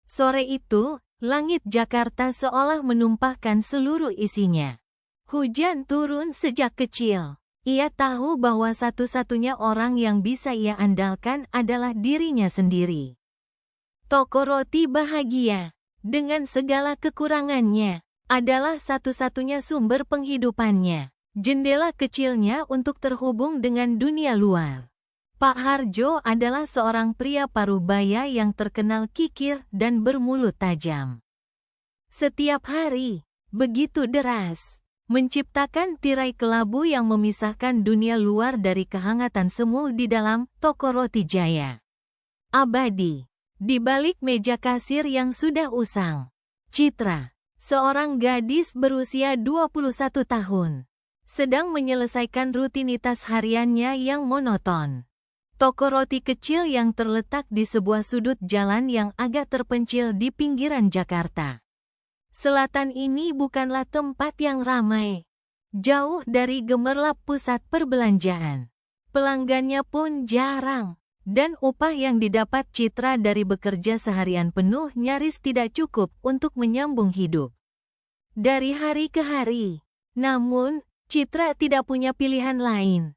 Sore itu, langit Jakarta seolah menumpahkan seluruh isinya. Hujan turun sejak kecil. Ia tahu bahwa satu-satunya orang yang bisa ia andalkan adalah dirinya sendiri. Toko roti bahagia, dengan segala kekurangannya, adalah satu-satunya sumber penghidupannya. Jendela kecilnya untuk terhubung dengan dunia luar. Pak Harjo adalah seorang pria parubaya yang terkenal kikir dan bermulut tajam. Setiap hari, begitu deras, menciptakan tirai kelabu yang memisahkan dunia luar dari kehangatan semu di dalam toko roti Jaya. Abadi. Di balik meja kasir yang sudah usang, Citra, seorang gadis berusia 21 tahun, sedang menyelesaikan rutinitas hariannya yang monoton. Toko roti kecil yang terletak di sebuah sudut jalan yang agak terpencil di pinggiran Jakarta Selatan ini bukanlah tempat yang ramai. Jauh dari gemerlap pusat perbelanjaan. Pelanggannya pun jarang. Dan upah yang didapat Citra dari bekerja seharian penuh nyaris tidak cukup untuk menyambung hidup. Dari hari ke hari. Namun, Citra tidak punya pilihan lain.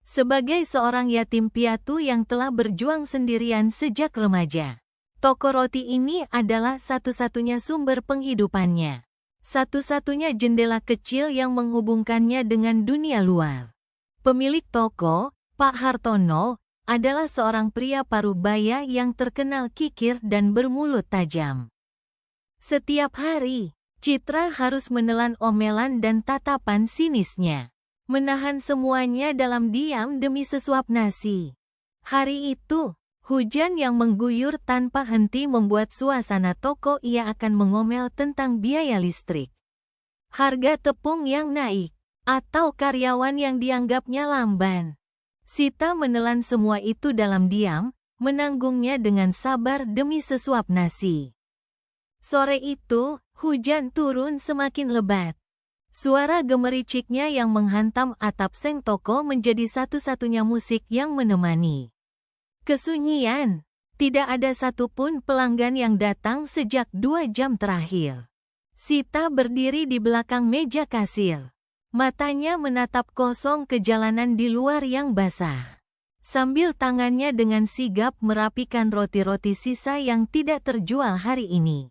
Sebagai seorang yatim piatu yang telah berjuang sendirian sejak remaja, toko roti ini adalah satu-satunya sumber penghidupannya. Satu-satunya jendela kecil yang menghubungkannya dengan dunia luar. Pemilik toko, Pak Hartono, adalah seorang pria parubaya yang terkenal kikir dan bermulut tajam. Setiap hari, Citra harus menelan omelan dan tatapan sinisnya. Menahan semuanya dalam diam demi sesuap nasi. Hari itu, hujan yang mengguyur tanpa henti membuat suasana toko ia akan mengomel tentang biaya listrik. Harga tepung yang naik, atau karyawan yang dianggapnya lamban. Sita menelan semua itu dalam diam, menanggungnya dengan sabar demi sesuap nasi. Sore itu, hujan turun semakin lebat. Suara gemericiknya yang menghantam atap seng toko menjadi satu-satunya musik yang menemani kesunyian. Tidak ada satupun pelanggan yang datang sejak 2 jam terakhir. Sita berdiri di belakang meja kasir. Matanya menatap kosong ke jalanan di luar yang basah. Sambil tangannya dengan sigap merapikan roti-roti sisa yang tidak terjual hari ini.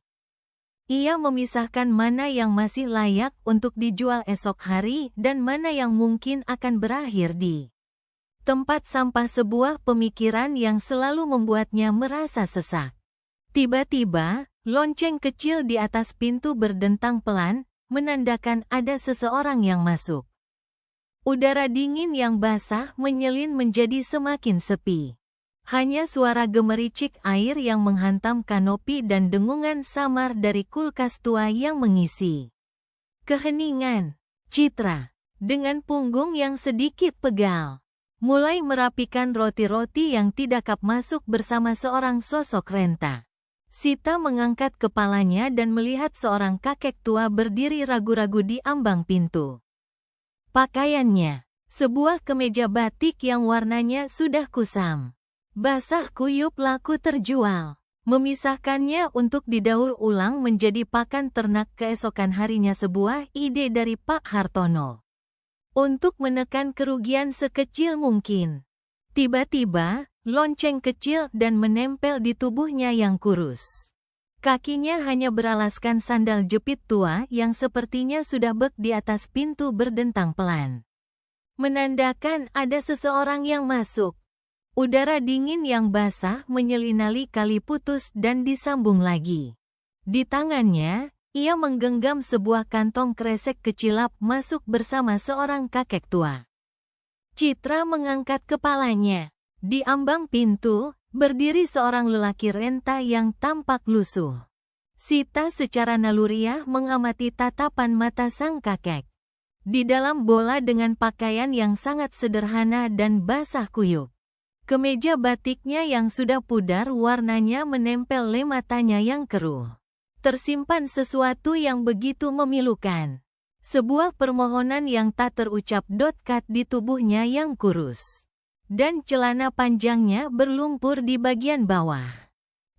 Ia memisahkan mana yang masih layak untuk dijual esok hari dan mana yang mungkin akan berakhir di tempat sampah, sebuah pemikiran yang selalu membuatnya merasa sesak. Tiba-tiba, lonceng kecil di atas pintu berdentang pelan, menandakan ada seseorang yang masuk. Udara dingin yang basah menyelin menjadi semakin sepi. Hanya suara gemericik air yang menghantam kanopi dan dengungan samar dari kulkas tua yang mengisi keheningan. Citra, dengan punggung yang sedikit pegal, mulai merapikan roti-roti yang tidak kap masuk bersama seorang sosok renta. Sita mengangkat kepalanya dan melihat seorang kakek tua berdiri ragu-ragu di ambang pintu. Pakaiannya, sebuah kemeja batik yang warnanya sudah kusam, basah kuyup laku terjual. Memisahkannya untuk didaur ulang menjadi pakan ternak keesokan harinya sebuah ide dari Pak Hartono. Untuk menekan kerugian sekecil mungkin. Tiba-tiba, lonceng kecil dan menempel di tubuhnya yang kurus. Kakinya hanya beralaskan sandal jepit tua yang sepertinya sudah bek di atas pintu berdentang pelan. Menandakan ada seseorang yang masuk. Udara dingin yang basah menyelinali kali putus dan disambung lagi. Di tangannya, ia menggenggam sebuah kantong kresek kecilap masuk bersama seorang kakek tua. Citra mengangkat kepalanya. Di ambang pintu, berdiri seorang lelaki renta yang tampak lusuh. Sita secara naluriah mengamati tatapan mata sang kakek. Di dalam bola dengan pakaian yang sangat sederhana dan basah kuyup. Kemeja batiknya yang sudah pudar warnanya menempel matanya yang keruh. Tersimpan sesuatu yang begitu memilukan. Sebuah permohonan yang tak terucap. Kat di tubuhnya yang kurus. Dan celana panjangnya berlumpur di bagian bawah.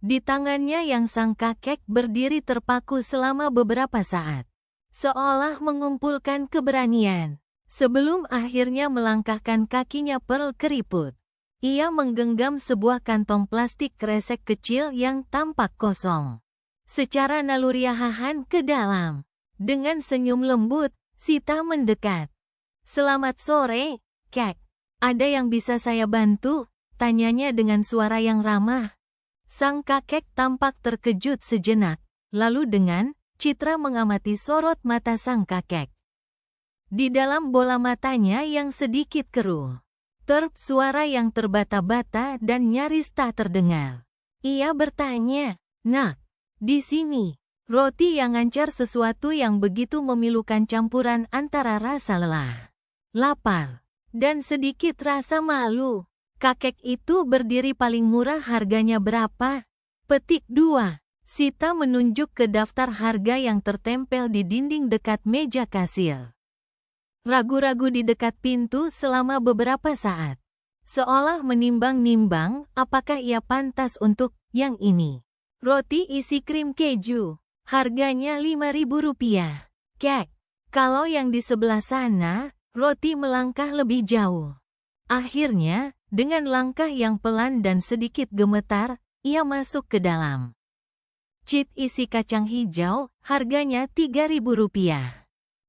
Di tangannya yang sang kakek berdiri terpaku selama beberapa saat, seolah mengumpulkan keberanian. Sebelum akhirnya melangkahkan kakinya Pearl keriput, ia menggenggam sebuah kantong plastik kresek kecil yang tampak kosong. Secara naluriahan ke dalam. Dengan senyum lembut, Sita mendekat. "Selamat sore, Kek. Ada yang bisa saya bantu?" tanyanya dengan suara yang ramah. Sang kakek tampak terkejut sejenak, lalu dengan citra mengamati sorot mata sang kakek. Di dalam bola matanya yang sedikit keruh, suara yang terbata-bata dan nyaris tak terdengar. Ia bertanya, "Nak, di sini, roti yang ngancar sesuatu yang begitu memilukan campuran antara rasa lelah, lapar, dan sedikit rasa malu. Kakek itu berdiri paling murah harganya berapa?" Petik 2. Sita menunjuk ke daftar harga yang tertempel di dinding dekat meja kasir. Ragu-ragu di dekat pintu selama beberapa saat. Seolah menimbang-nimbang apakah ia pantas untuk yang ini. Roti isi krim keju. Harganya Rp5.000. "Kek, kalau yang di sebelah sana," roti melangkah lebih jauh. Akhirnya, dengan langkah yang pelan dan sedikit gemetar, ia masuk ke dalam. "Cheat isi kacang hijau, harganya Rp3.000.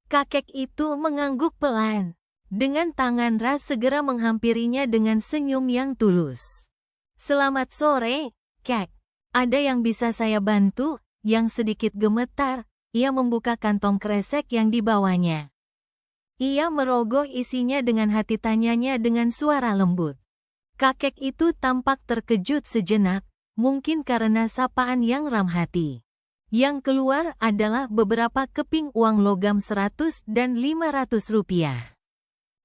Kakek itu mengangguk pelan. Dengan tangan Ras segera menghampirinya dengan senyum yang tulus. "Selamat sore, Kek. Ada yang bisa saya bantu?" Yang sedikit gemetar, ia membuka kantong kresek yang dibawanya. Ia merogoh isinya dengan hati tanyanya dengan suara lembut. Kakek itu tampak terkejut sejenak, mungkin karena sapaan yang ramah hati. Yang keluar adalah beberapa keping uang logam 100 dan Rp500.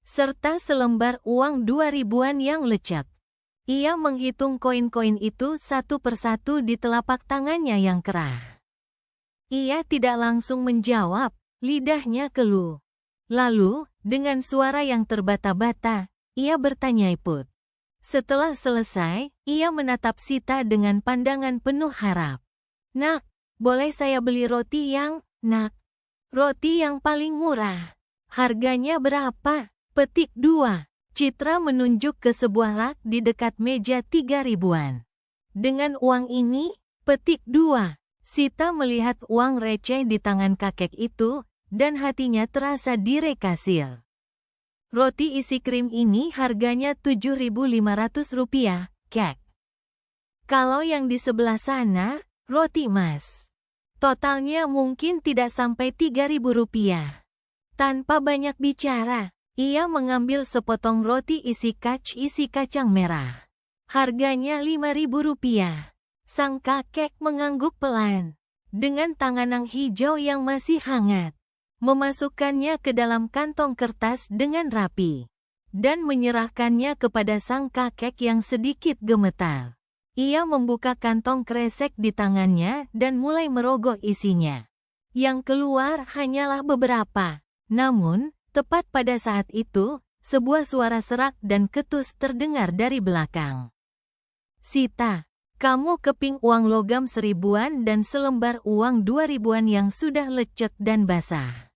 Serta selembar uang 2000-an yang lecek. Ia menghitung koin-koin itu satu persatu di telapak tangannya yang kerah. Ia tidak langsung menjawab, lidahnya keluh. Lalu, dengan suara yang terbata-bata, ia bertanya iput. Setelah selesai, ia menatap Sita dengan pandangan penuh harap. "Nak, boleh saya beli roti yang, Nak? Roti yang paling murah. Harganya berapa?" Petik 2. Citra menunjuk ke sebuah rak di dekat meja 3.000-an. "Dengan uang ini?" Petik 2. Sita melihat uang receh di tangan kakek itu, dan hatinya terasa direkasil. "Roti isi krim ini harganya Rp7.500, Kek. Kalau yang di sebelah sana, roti emas. Totalnya mungkin tidak sampai Rp3.000. Tanpa banyak bicara, ia mengambil sepotong roti isi kacang merah. Harganya Rp5.000. Sang kakek mengangguk pelan. Dengan tangan yang hijau yang masih hangat, memasukkannya ke dalam kantong kertas dengan rapi, dan menyerahkannya kepada sang kakek yang sedikit gemetar. Ia membuka kantong kresek di tangannya dan mulai merogoh isinya. Yang keluar hanyalah beberapa. Namun, tepat pada saat itu, sebuah suara serak dan ketus terdengar dari belakang. "Sita, kamu keping uang logam 1000-an dan selembar uang 2000-an yang sudah lecek dan basah.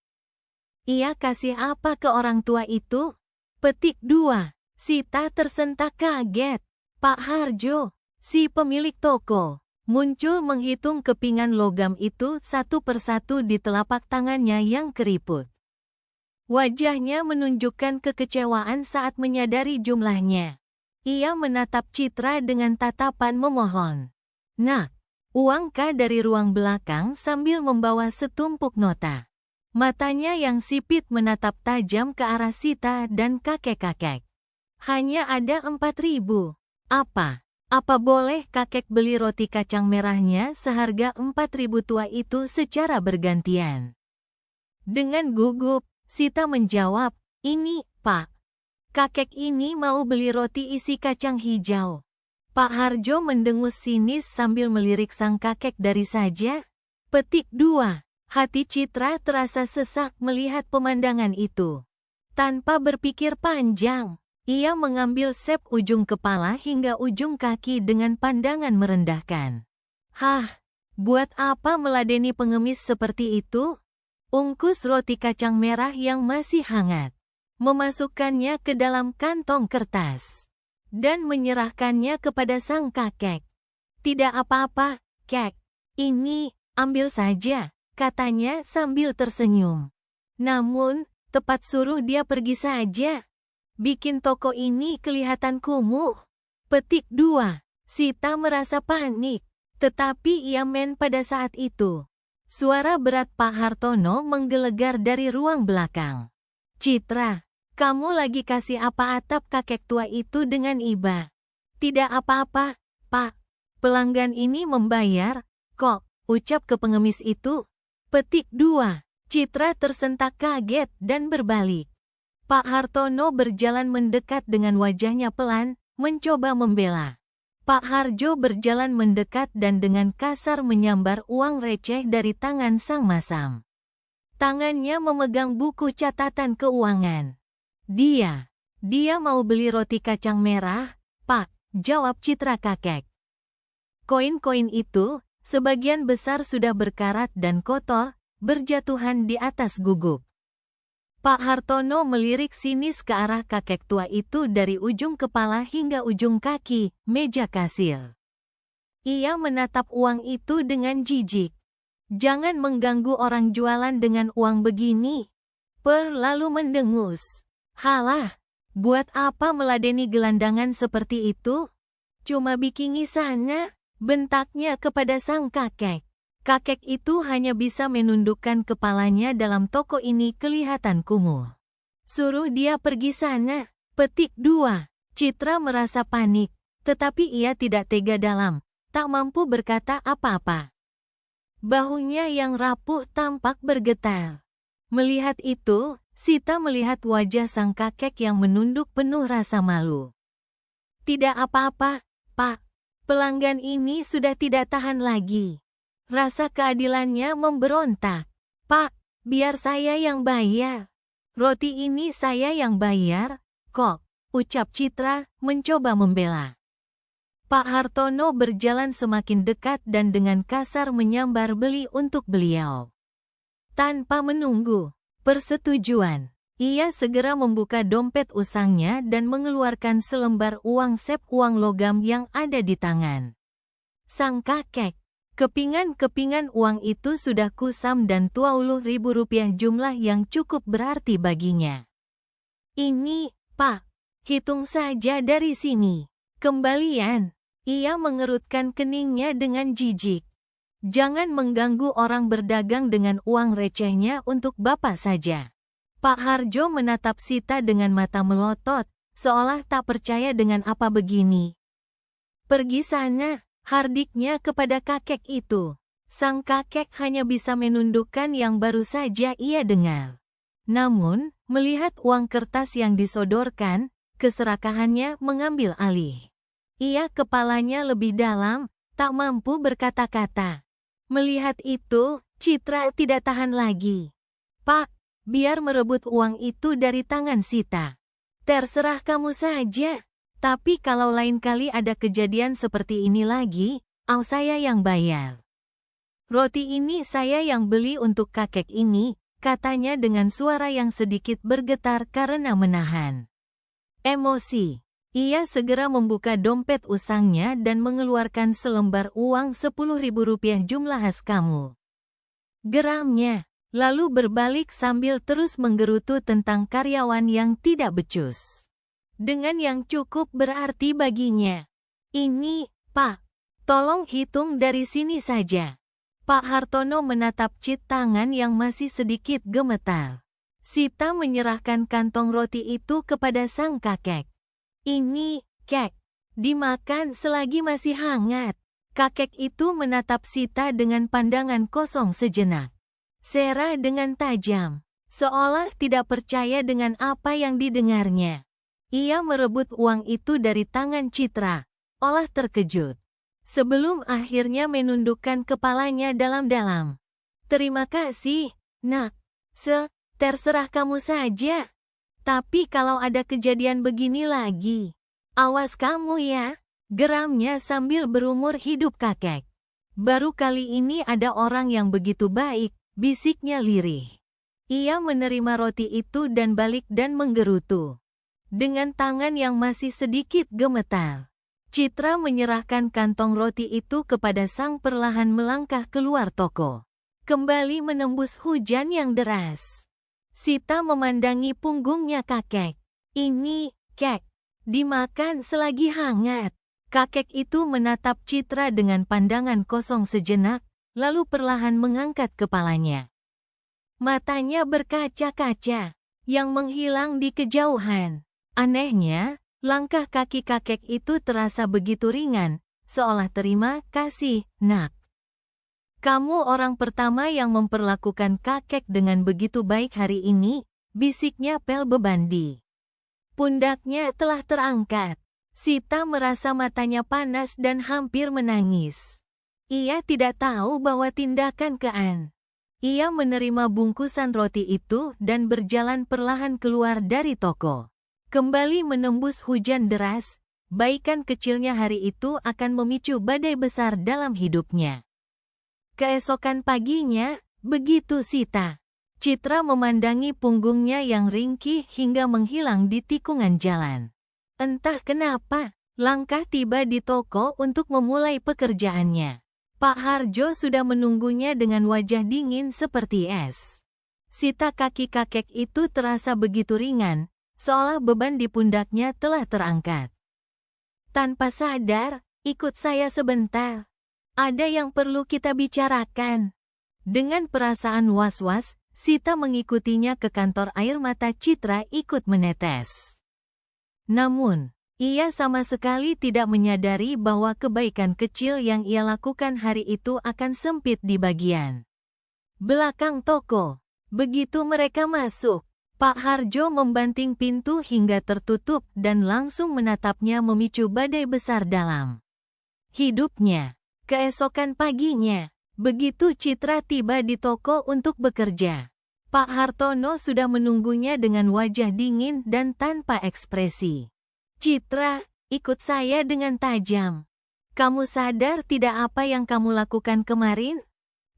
Ia kasih apa ke orang tua itu?" Petik 2. Sita tersentak kaget. Pak Harjo, si pemilik toko, muncul menghitung kepingan logam itu satu persatu di telapak tangannya yang keriput. Wajahnya menunjukkan kekecewaan saat menyadari jumlahnya. Ia menatap Citra dengan tatapan memohon. "Nak, uangkah?" dari ruang belakang sambil membawa setumpuk nota. Matanya yang sipit menatap tajam ke arah Sita dan kakek-kakek. "Hanya ada 4.000. Apa boleh kakek beli roti kacang merahnya seharga 4.000 tua itu secara bergantian?" Dengan gugup, Sita menjawab, "Ini, Pak. Kakek ini mau beli roti isi kacang hijau." Pak Harjo mendengus sinis sambil melirik sang kakek dari saja. Petik 2. Hati Citra terasa sesak melihat pemandangan itu. Tanpa berpikir panjang, ia mengambil sep ujung kepala hingga ujung kaki dengan pandangan merendahkan. Hah, buat apa meladeni pengemis seperti itu? Ungkus roti kacang merah yang masih hangat. Memasukkannya ke dalam kantong kertas. Dan menyerahkannya kepada sang kakek. Tidak apa-apa, kek. Ini, ambil saja, katanya sambil tersenyum. Namun, tepat suruh dia pergi saja. Bikin toko ini kelihatan kumuh. Petik 2. Sita merasa panik. Tetapi ia men pada saat itu. Suara berat Pak Hartono menggelegar dari ruang belakang. Citra, kamu lagi kasih apa atap kakek tua itu dengan iba? Tidak apa-apa, Pak. Pelanggan ini membayar, kok, ucap ke pengemis itu. Petik 2. Citra tersentak kaget dan berbalik. Pak Hartono berjalan mendekat dengan wajahnya pelan, mencoba membela. Pak Harjo berjalan mendekat dan dengan kasar menyambar uang receh dari tangan sang masam. Tangannya memegang buku catatan keuangan. Dia mau beli roti kacang merah, Pak, jawab Citra kakek. Koin-koin itu, sebagian besar sudah berkarat dan kotor, berjatuhan di atas guguk. Pak Hartono melirik sinis ke arah kakek tua itu dari ujung kepala hingga ujung kaki, meja kasir. Ia menatap uang itu dengan jijik. Jangan mengganggu orang jualan dengan uang begini. Lalu mendengus. Halah, buat apa meladeni gelandangan seperti itu? Cuma bikini sana, bentaknya kepada sang kakek. Kakek itu hanya bisa menundukkan kepalanya dalam toko ini kelihatan kumuh. Suruh dia pergi sana. Petik 2. Citra merasa panik, tetapi ia tidak tega dalam, tak mampu berkata apa-apa. Bahunya yang rapuh tampak bergetar. Melihat itu, Sita melihat wajah sang kakek yang menunduk penuh rasa malu. Tidak apa-apa, Pak. Pelanggan ini sudah tidak tahan lagi. Rasa keadilannya memberontak. Pak, biar saya yang bayar. Roti ini saya yang bayar, kok, ucap Citra, mencoba membela. Pak Hartono berjalan semakin dekat dan dengan kasar menyambar beli untuk beliau. Tanpa menunggu persetujuan, ia segera membuka dompet usangnya dan mengeluarkan selembar uang sep uang logam yang ada di tangan. Sang kakek. Kepingan-kepingan uang itu sudah kusam dan 20.000 rupiah jumlah yang cukup berarti baginya. Ini, Pak, hitung saja dari sini. Kembalian. Ia mengerutkan keningnya dengan jijik. Jangan mengganggu orang berdagang dengan uang recehnya untuk Bapak saja. Pak Harjo menatap Sita dengan mata melotot, seolah tak percaya dengan apa begini. Pergi sana. Hardiknya kepada kakek itu. Sang kakek hanya bisa menundukkan yang baru saja ia dengar. Namun, melihat uang kertas yang disodorkan, keserakahannya mengambil alih. Ia kepalanya lebih dalam, tak mampu berkata-kata. Melihat itu, Citra tidak tahan lagi. Pak, biar merebut uang itu dari tangan Sita. Terserah kamu saja. Tapi kalau lain kali ada kejadian seperti ini lagi, saya yang bayar. Roti ini saya yang beli untuk kakek ini, katanya dengan suara yang sedikit bergetar karena menahan emosi. Ia segera membuka dompet usangnya dan mengeluarkan selembar uang 10.000 rupiah jumlah khas kamu. Geramnya, lalu berbalik sambil terus menggerutu tentang karyawan yang tidak becus. Dengan yang cukup berarti baginya. Ini, Pak, tolong hitung dari sini saja. Pak Hartono menatap cat tangan yang masih sedikit gemetar. Sita menyerahkan kantong roti itu kepada sang kakek. Ini, kek, dimakan selagi masih hangat. Kakek itu menatap Sita dengan pandangan kosong sejenak. Serah dengan tajam, seolah tidak percaya dengan apa yang didengarnya. Ia merebut uang itu dari tangan Citra, olah terkejut. Sebelum akhirnya menundukkan kepalanya dalam-dalam. Terima kasih, nak. Terserah kamu saja. Tapi kalau ada kejadian begini lagi, awas kamu ya, geramnya sambil berumur hidup kakek. Baru kali ini ada orang yang begitu baik, bisiknya lirih. Ia menerima roti itu dan balik dan menggerutu. Dengan tangan yang masih sedikit gemetar, Citra menyerahkan kantong roti itu kepada sang perlahan melangkah keluar toko. Kembali menembus hujan yang deras. Sita memandangi punggungnya kakek. Ini, kek, dimakan selagi hangat. Kakek itu menatap Citra dengan pandangan kosong sejenak, lalu perlahan mengangkat kepalanya. Matanya berkaca-kaca, yang menghilang di kejauhan. Anehnya, langkah kaki kakek itu terasa begitu ringan, seolah terima kasih, nak. Kamu orang pertama yang memperlakukan kakek dengan begitu baik hari ini, bisiknya Pel Bebandi. Pundaknya telah terangkat. Sita merasa matanya panas dan hampir menangis. Ia tidak tahu bahwa tindakan Kaan. Ia menerima bungkusan roti itu dan berjalan perlahan keluar dari toko. Kembali menembus hujan deras, baikan kecilnya hari itu akan memicu badai besar dalam hidupnya. Keesokan paginya, begitu Sita. Citra memandangi punggungnya yang ringkih hingga menghilang di tikungan jalan. Entah kenapa, langkah tiba di toko untuk memulai pekerjaannya. Pak Harjo sudah menunggunya dengan wajah dingin seperti es. Sita kaki kakek itu terasa begitu ringan, seolah beban di pundaknya telah terangkat. Tanpa sadar, ikut saya sebentar. Ada yang perlu kita bicarakan. Dengan perasaan was-was, Sita mengikutinya ke kantor. Air mata Citra ikut menetes. Namun, ia sama sekali tidak menyadari bahwa kebaikan kecil yang ia lakukan hari itu akan sempit di bagian belakang toko. Begitu mereka masuk, Pak Harjo membanting pintu hingga tertutup dan langsung menatapnya memicu badai besar dalam hidupnya. Keesokan paginya, begitu Citra tiba di toko untuk bekerja, Pak Hartono sudah menunggunya dengan wajah dingin dan tanpa ekspresi. Citra, ikut saya dengan tajam. Kamu sadar tidak apa yang kamu lakukan kemarin?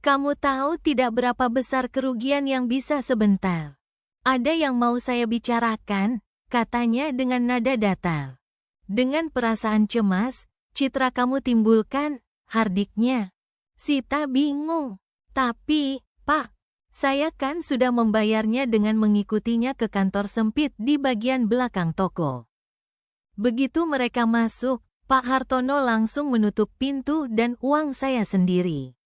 Kamu tahu tidak berapa besar kerugian yang bisa sebentar. Ada yang mau saya bicarakan, katanya dengan nada datar. Dengan perasaan cemas, Citra kamu timbulkan, hardiknya. Sita bingung. Tapi, Pak, saya kan sudah membayarnya dengan mengikutinya ke kantor sempit di bagian belakang toko. Begitu mereka masuk, Pak Hartono langsung menutup pintu dan uang saya sendiri.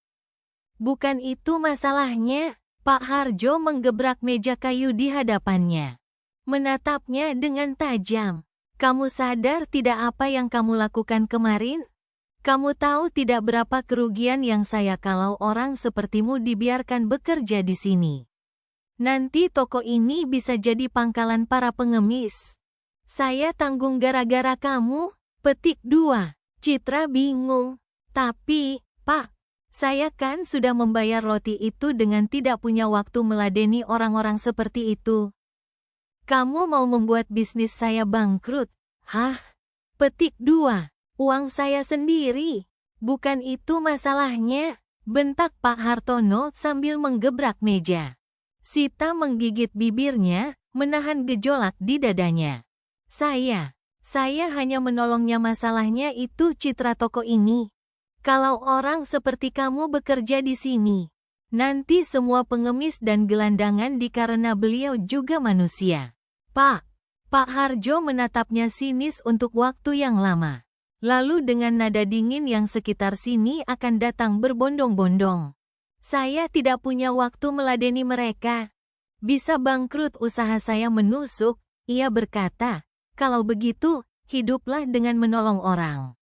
Bukan itu masalahnya, Pak Harjo menggebrak meja kayu di hadapannya. Menatapnya dengan tajam. Kamu sadar tidak apa yang kamu lakukan kemarin? Kamu tahu tidak berapa kerugian yang saya kalau orang sepertimu dibiarkan bekerja di sini. Nanti toko ini bisa jadi pangkalan para pengemis. Saya tanggung gara-gara kamu, petik 2. Citra bingung. Tapi, Pak, saya kan sudah membayar roti itu dengan tidak punya waktu meladeni orang-orang seperti itu. Kamu mau membuat bisnis saya bangkrut? Hah? Petik 2. Uang saya sendiri. Bukan itu masalahnya, bentak Pak Hartono sambil menggebrak meja. Sita menggigit bibirnya, menahan gejolak di dadanya. Saya hanya menolongnya, masalahnya itu Citra toko ini. Kalau orang seperti kamu bekerja di sini, nanti semua pengemis dan gelandangan dikarenakan beliau juga manusia. Pak Harjo menatapnya sinis untuk waktu yang lama. Lalu dengan nada dingin yang sekitar sini akan datang berbondong-bondong. Saya tidak punya waktu meladeni mereka. Bisa bangkrut usaha saya menusuk, ia berkata. Kalau begitu, hiduplah dengan menolong orang.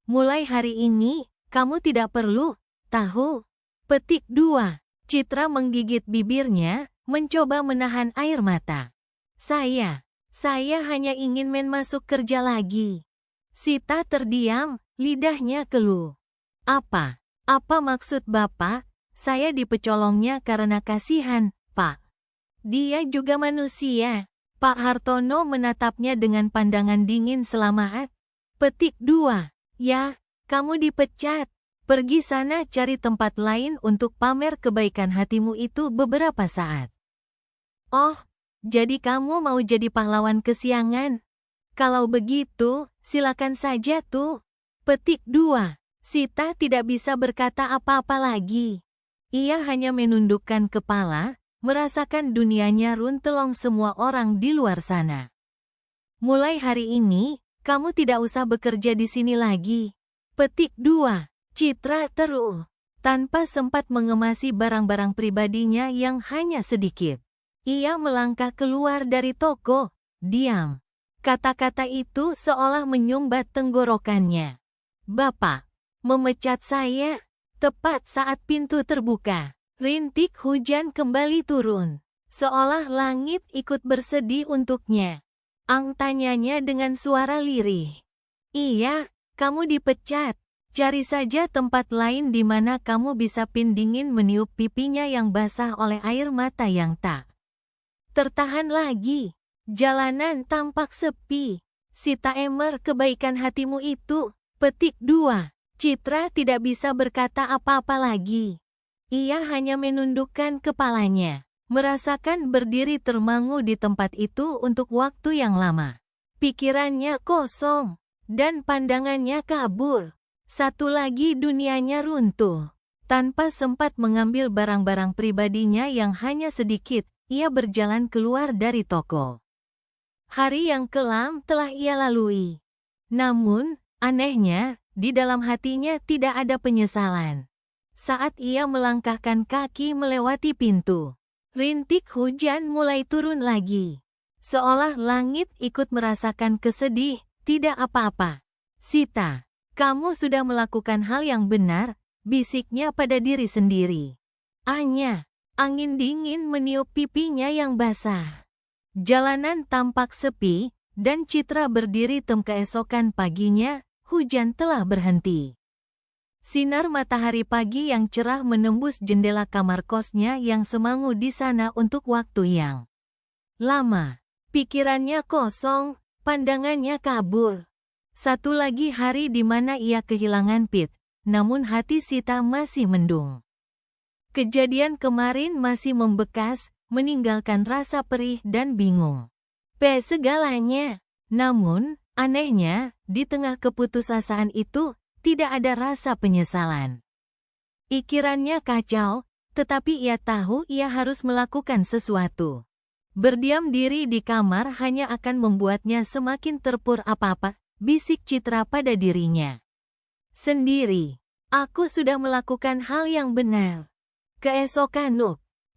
Mulai hari ini, kamu tidak perlu tahu. Petik 2. Citra menggigit bibirnya, mencoba menahan air mata. Saya hanya ingin masuk kerja lagi. Sita terdiam, lidahnya keluh. Apa maksud Bapak? Saya dipecolongnya karena kasihan, Pak. Dia juga manusia. Pak Hartono menatapnya dengan pandangan dingin. Selamat. Petik 2. Ya, kamu dipecat. Pergi sana cari tempat lain untuk pamer kebaikan hatimu itu beberapa saat. Oh, jadi kamu mau jadi pahlawan kesiangan? Kalau begitu, silakan saja tuh. Petik 2. Sita tidak bisa berkata apa-apa lagi. Ia hanya menundukkan kepala, merasakan dunianya runtuh semua orang di luar sana. Mulai hari ini, kamu tidak usah bekerja di sini lagi. Petik 2. Citra teruh, tanpa sempat mengemasi barang-barang pribadinya yang hanya sedikit. Ia melangkah keluar dari toko. Diam. Kata-kata itu seolah menyumbat tenggorokannya. Bapak, memecat saya. Tepat saat pintu terbuka, rintik hujan kembali turun. Seolah langit ikut bersedih untuknya. Ang tanyanya dengan suara lirih. Iya, kamu dipecat. Cari saja tempat lain di mana kamu bisa dingin meniup pipinya yang basah oleh air mata yang tak tertahan lagi. Jalanan tampak sepi. Sita emer kebaikan hatimu itu. Petik 2. Citra tidak bisa berkata apa-apa lagi. Ia hanya menundukkan kepalanya, merasakan berdiri termangu di tempat itu untuk waktu yang lama. Pikirannya kosong, dan pandangannya kabur. Satu lagi dunianya runtuh. Tanpa sempat mengambil barang-barang pribadinya yang hanya sedikit, ia berjalan keluar dari toko. Hari yang kelam telah ia lalui. Namun, anehnya, di dalam hatinya tidak ada penyesalan. Saat ia melangkahkan kaki melewati pintu, rintik hujan mulai turun lagi. Seolah langit ikut merasakan kesedih, tidak apa-apa. Sita, kamu sudah melakukan hal yang benar, bisiknya pada diri sendiri. Anya, angin dingin meniup pipinya yang basah. Jalanan tampak sepi, dan Citra berdiri keesokan paginya. Hujan telah berhenti. Sinar matahari pagi yang cerah menembus jendela kamar kosnya yang semangu di sana untuk waktu yang lama. Pikirannya kosong, pandangannya kabur. Satu lagi hari di mana ia kehilangan Pit, namun hati Sita masih mendung. Kejadian kemarin masih membekas, meninggalkan rasa perih dan bingung. Segalanya. Namun, anehnya, di tengah keputusasaan itu, tidak ada rasa penyesalan. Pikirannya kacau, tetapi ia tahu ia harus melakukan sesuatu. Berdiam diri di kamar hanya akan membuatnya semakin terpur apa-apa, bisik Citra pada dirinya sendiri. Aku sudah melakukan hal yang benar. Keesokan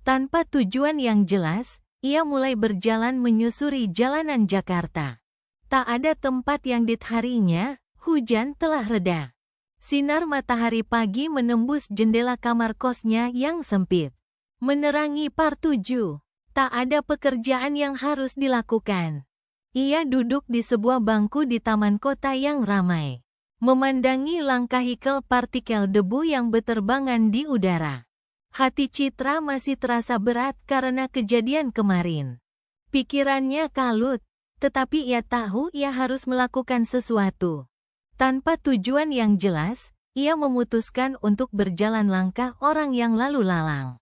tanpa tujuan yang jelas, ia mulai berjalan menyusuri jalanan Jakarta. Tak ada tempat yang diharinya, hujan telah reda. Sinar matahari pagi menembus jendela kamar kosnya yang sempit. Menerangi part 7. Tak ada pekerjaan yang harus dilakukan. Ia duduk di sebuah bangku di taman kota yang ramai. Memandangi langkah partikel debu yang berterbangan di udara. Hati Citra masih terasa berat karena kejadian kemarin. Pikirannya kalut, tetapi ia tahu ia harus melakukan sesuatu. Tanpa tujuan yang jelas, ia memutuskan untuk berjalan langkah orang yang lalu lalang.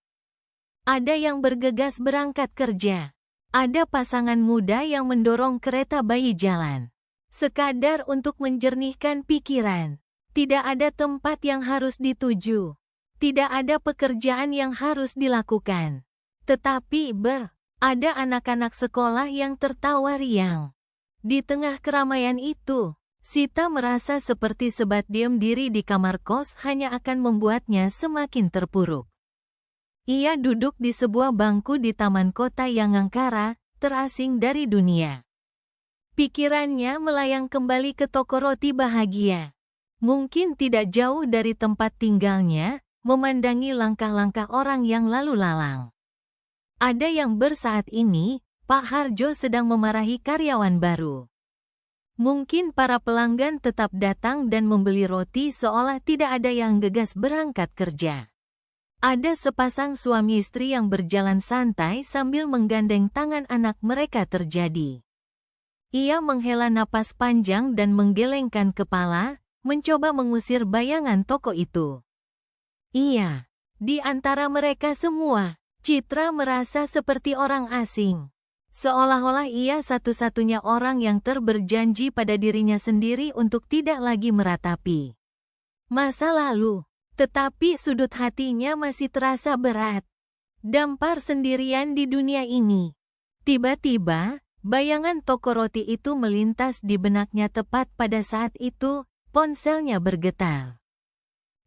Ada yang bergegas berangkat kerja. Ada pasangan muda yang mendorong kereta bayi jalan. Sekadar untuk menjernihkan pikiran. Tidak ada tempat yang harus dituju. Tidak ada pekerjaan yang harus dilakukan. Tetapi ada anak-anak sekolah yang tertawa riang. Di tengah keramaian itu, Sita merasa seperti sebat diam diri di kamar kos hanya akan membuatnya semakin terpuruk. Ia duduk di sebuah bangku di taman kota yang angkara, terasing dari dunia. Pikirannya melayang kembali ke toko roti bahagia. Mungkin tidak jauh dari tempat tinggalnya, memandangi langkah-langkah orang yang lalu lalang. Ada yang bersaat ini, Pak Harjo sedang memarahi karyawan baru. Mungkin para pelanggan tetap datang dan membeli roti seolah tidak ada yang gegas berangkat kerja. Ada sepasang suami istri yang berjalan santai sambil menggandeng tangan anak mereka terjadi. Ia menghela napas panjang dan menggelengkan kepala, mencoba mengusir bayangan toko itu. Iya, di antara mereka semua, Citra merasa seperti orang asing. Seolah-olah ia satu-satunya orang yang berjanji pada dirinya sendiri untuk tidak lagi meratapi masa lalu. Tetapi sudut hatinya masih terasa berat. Dampar sendirian di dunia ini. Tiba-tiba, bayangan toko roti itu melintas di benaknya tepat pada saat itu, ponselnya bergetar.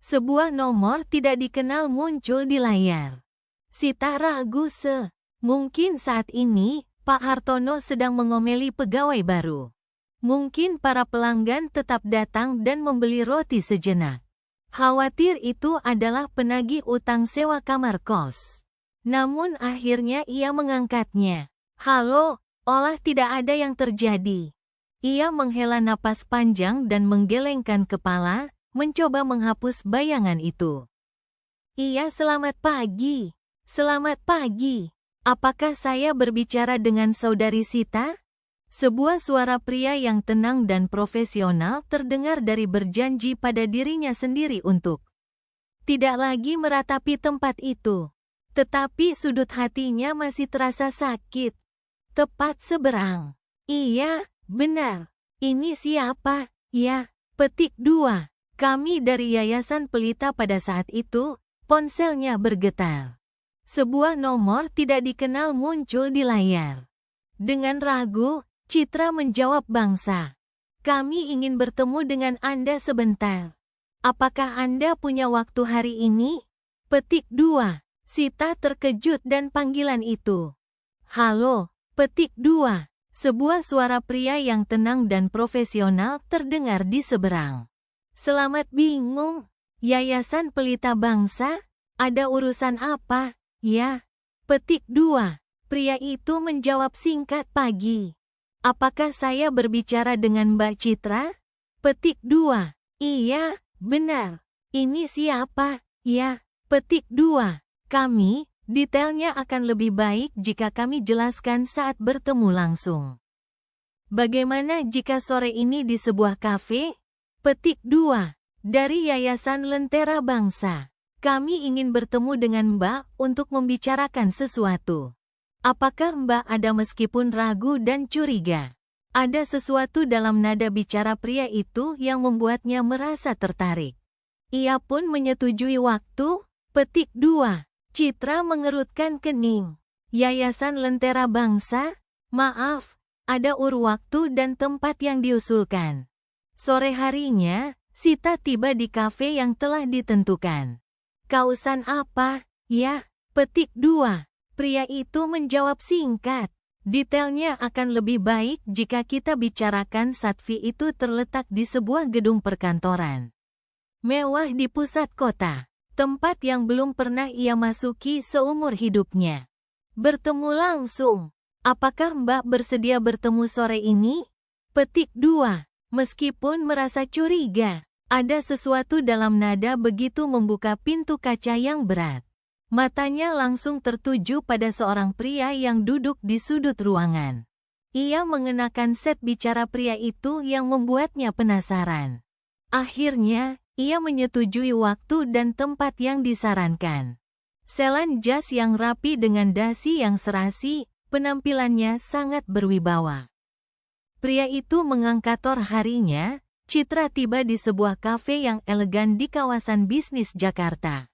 Sebuah nomor tidak dikenal muncul di layar. Sita ragu mungkin saat ini, Pak Hartono sedang mengomeli pegawai baru. Mungkin para pelanggan tetap datang dan membeli roti sejenak. Khawatir itu adalah penagih utang sewa kamar kos. Namun akhirnya ia mengangkatnya. Halo, olah tidak ada yang terjadi. Ia menghela napas panjang dan menggelengkan kepala, mencoba menghapus bayangan itu. Iya, selamat pagi. Selamat pagi. Apakah saya berbicara dengan saudari Sita? Sebuah suara pria yang tenang dan profesional terdengar dari berjanji pada dirinya sendiri untuk tidak lagi meratapi tempat itu. Tetapi sudut hatinya masih terasa sakit. Tepat seberang. Iya, benar. Ini siapa? Ya, petik 2. Kami dari Yayasan Pelita. Pada saat itu, ponselnya bergetar. Sebuah nomor tidak dikenal muncul di layar. Dengan ragu, Citra menjawab, Bangsa. Kami ingin bertemu dengan Anda sebentar. Apakah Anda punya waktu hari ini? Petik 2. Sita terkejut dan panggilan itu. Halo, petik 2. Sebuah suara pria yang tenang dan profesional terdengar di seberang. Selamat bingung. Yayasan Pelita Bangsa? Ada urusan apa? Ya. Petik 2. Pria itu menjawab singkat, Pagi. Apakah saya berbicara dengan Mbak Citra? Petik 2. Iya, benar. Ini siapa? Ya. Petik 2. Kami, detailnya akan lebih baik jika kami jelaskan saat bertemu langsung. Bagaimana jika sore ini di sebuah kafe? Petik 2. Dari Yayasan Lentera Bangsa. Kami ingin bertemu dengan Mbak untuk membicarakan sesuatu. Apakah Mbak ada meskipun ragu dan curiga? Ada sesuatu dalam nada bicara pria itu yang membuatnya merasa tertarik. Ia pun menyetujui waktu. Petik 2. Citra mengerutkan kening. Yayasan Lentera Bangsa? Maaf, ada waktu dan tempat yang diusulkan. Sore harinya, Sita tiba di kafe yang telah ditentukan. Kausan apa? Ya, petik 2. Pria itu menjawab singkat. Detailnya akan lebih baik jika kita bicarakan saat V itu terletak di sebuah gedung perkantoran mewah di pusat kota. Tempat yang belum pernah ia masuki seumur hidupnya. Bertemu langsung. Apakah Mbak bersedia bertemu sore ini? Petik 2. Meskipun merasa curiga, ada sesuatu dalam nada begitu membuka pintu kaca yang berat. Matanya langsung tertuju pada seorang pria yang duduk di sudut ruangan. Ia mengenakan set bicara pria itu yang membuatnya penasaran. Akhirnya, ia menyetujui waktu dan tempat yang disarankan. Selan jas yang rapi dengan dasi yang serasi, penampilannya sangat berwibawa. Pria itu mengangkat harinya. Citra tiba di sebuah kafe yang elegan di kawasan bisnis Jakarta.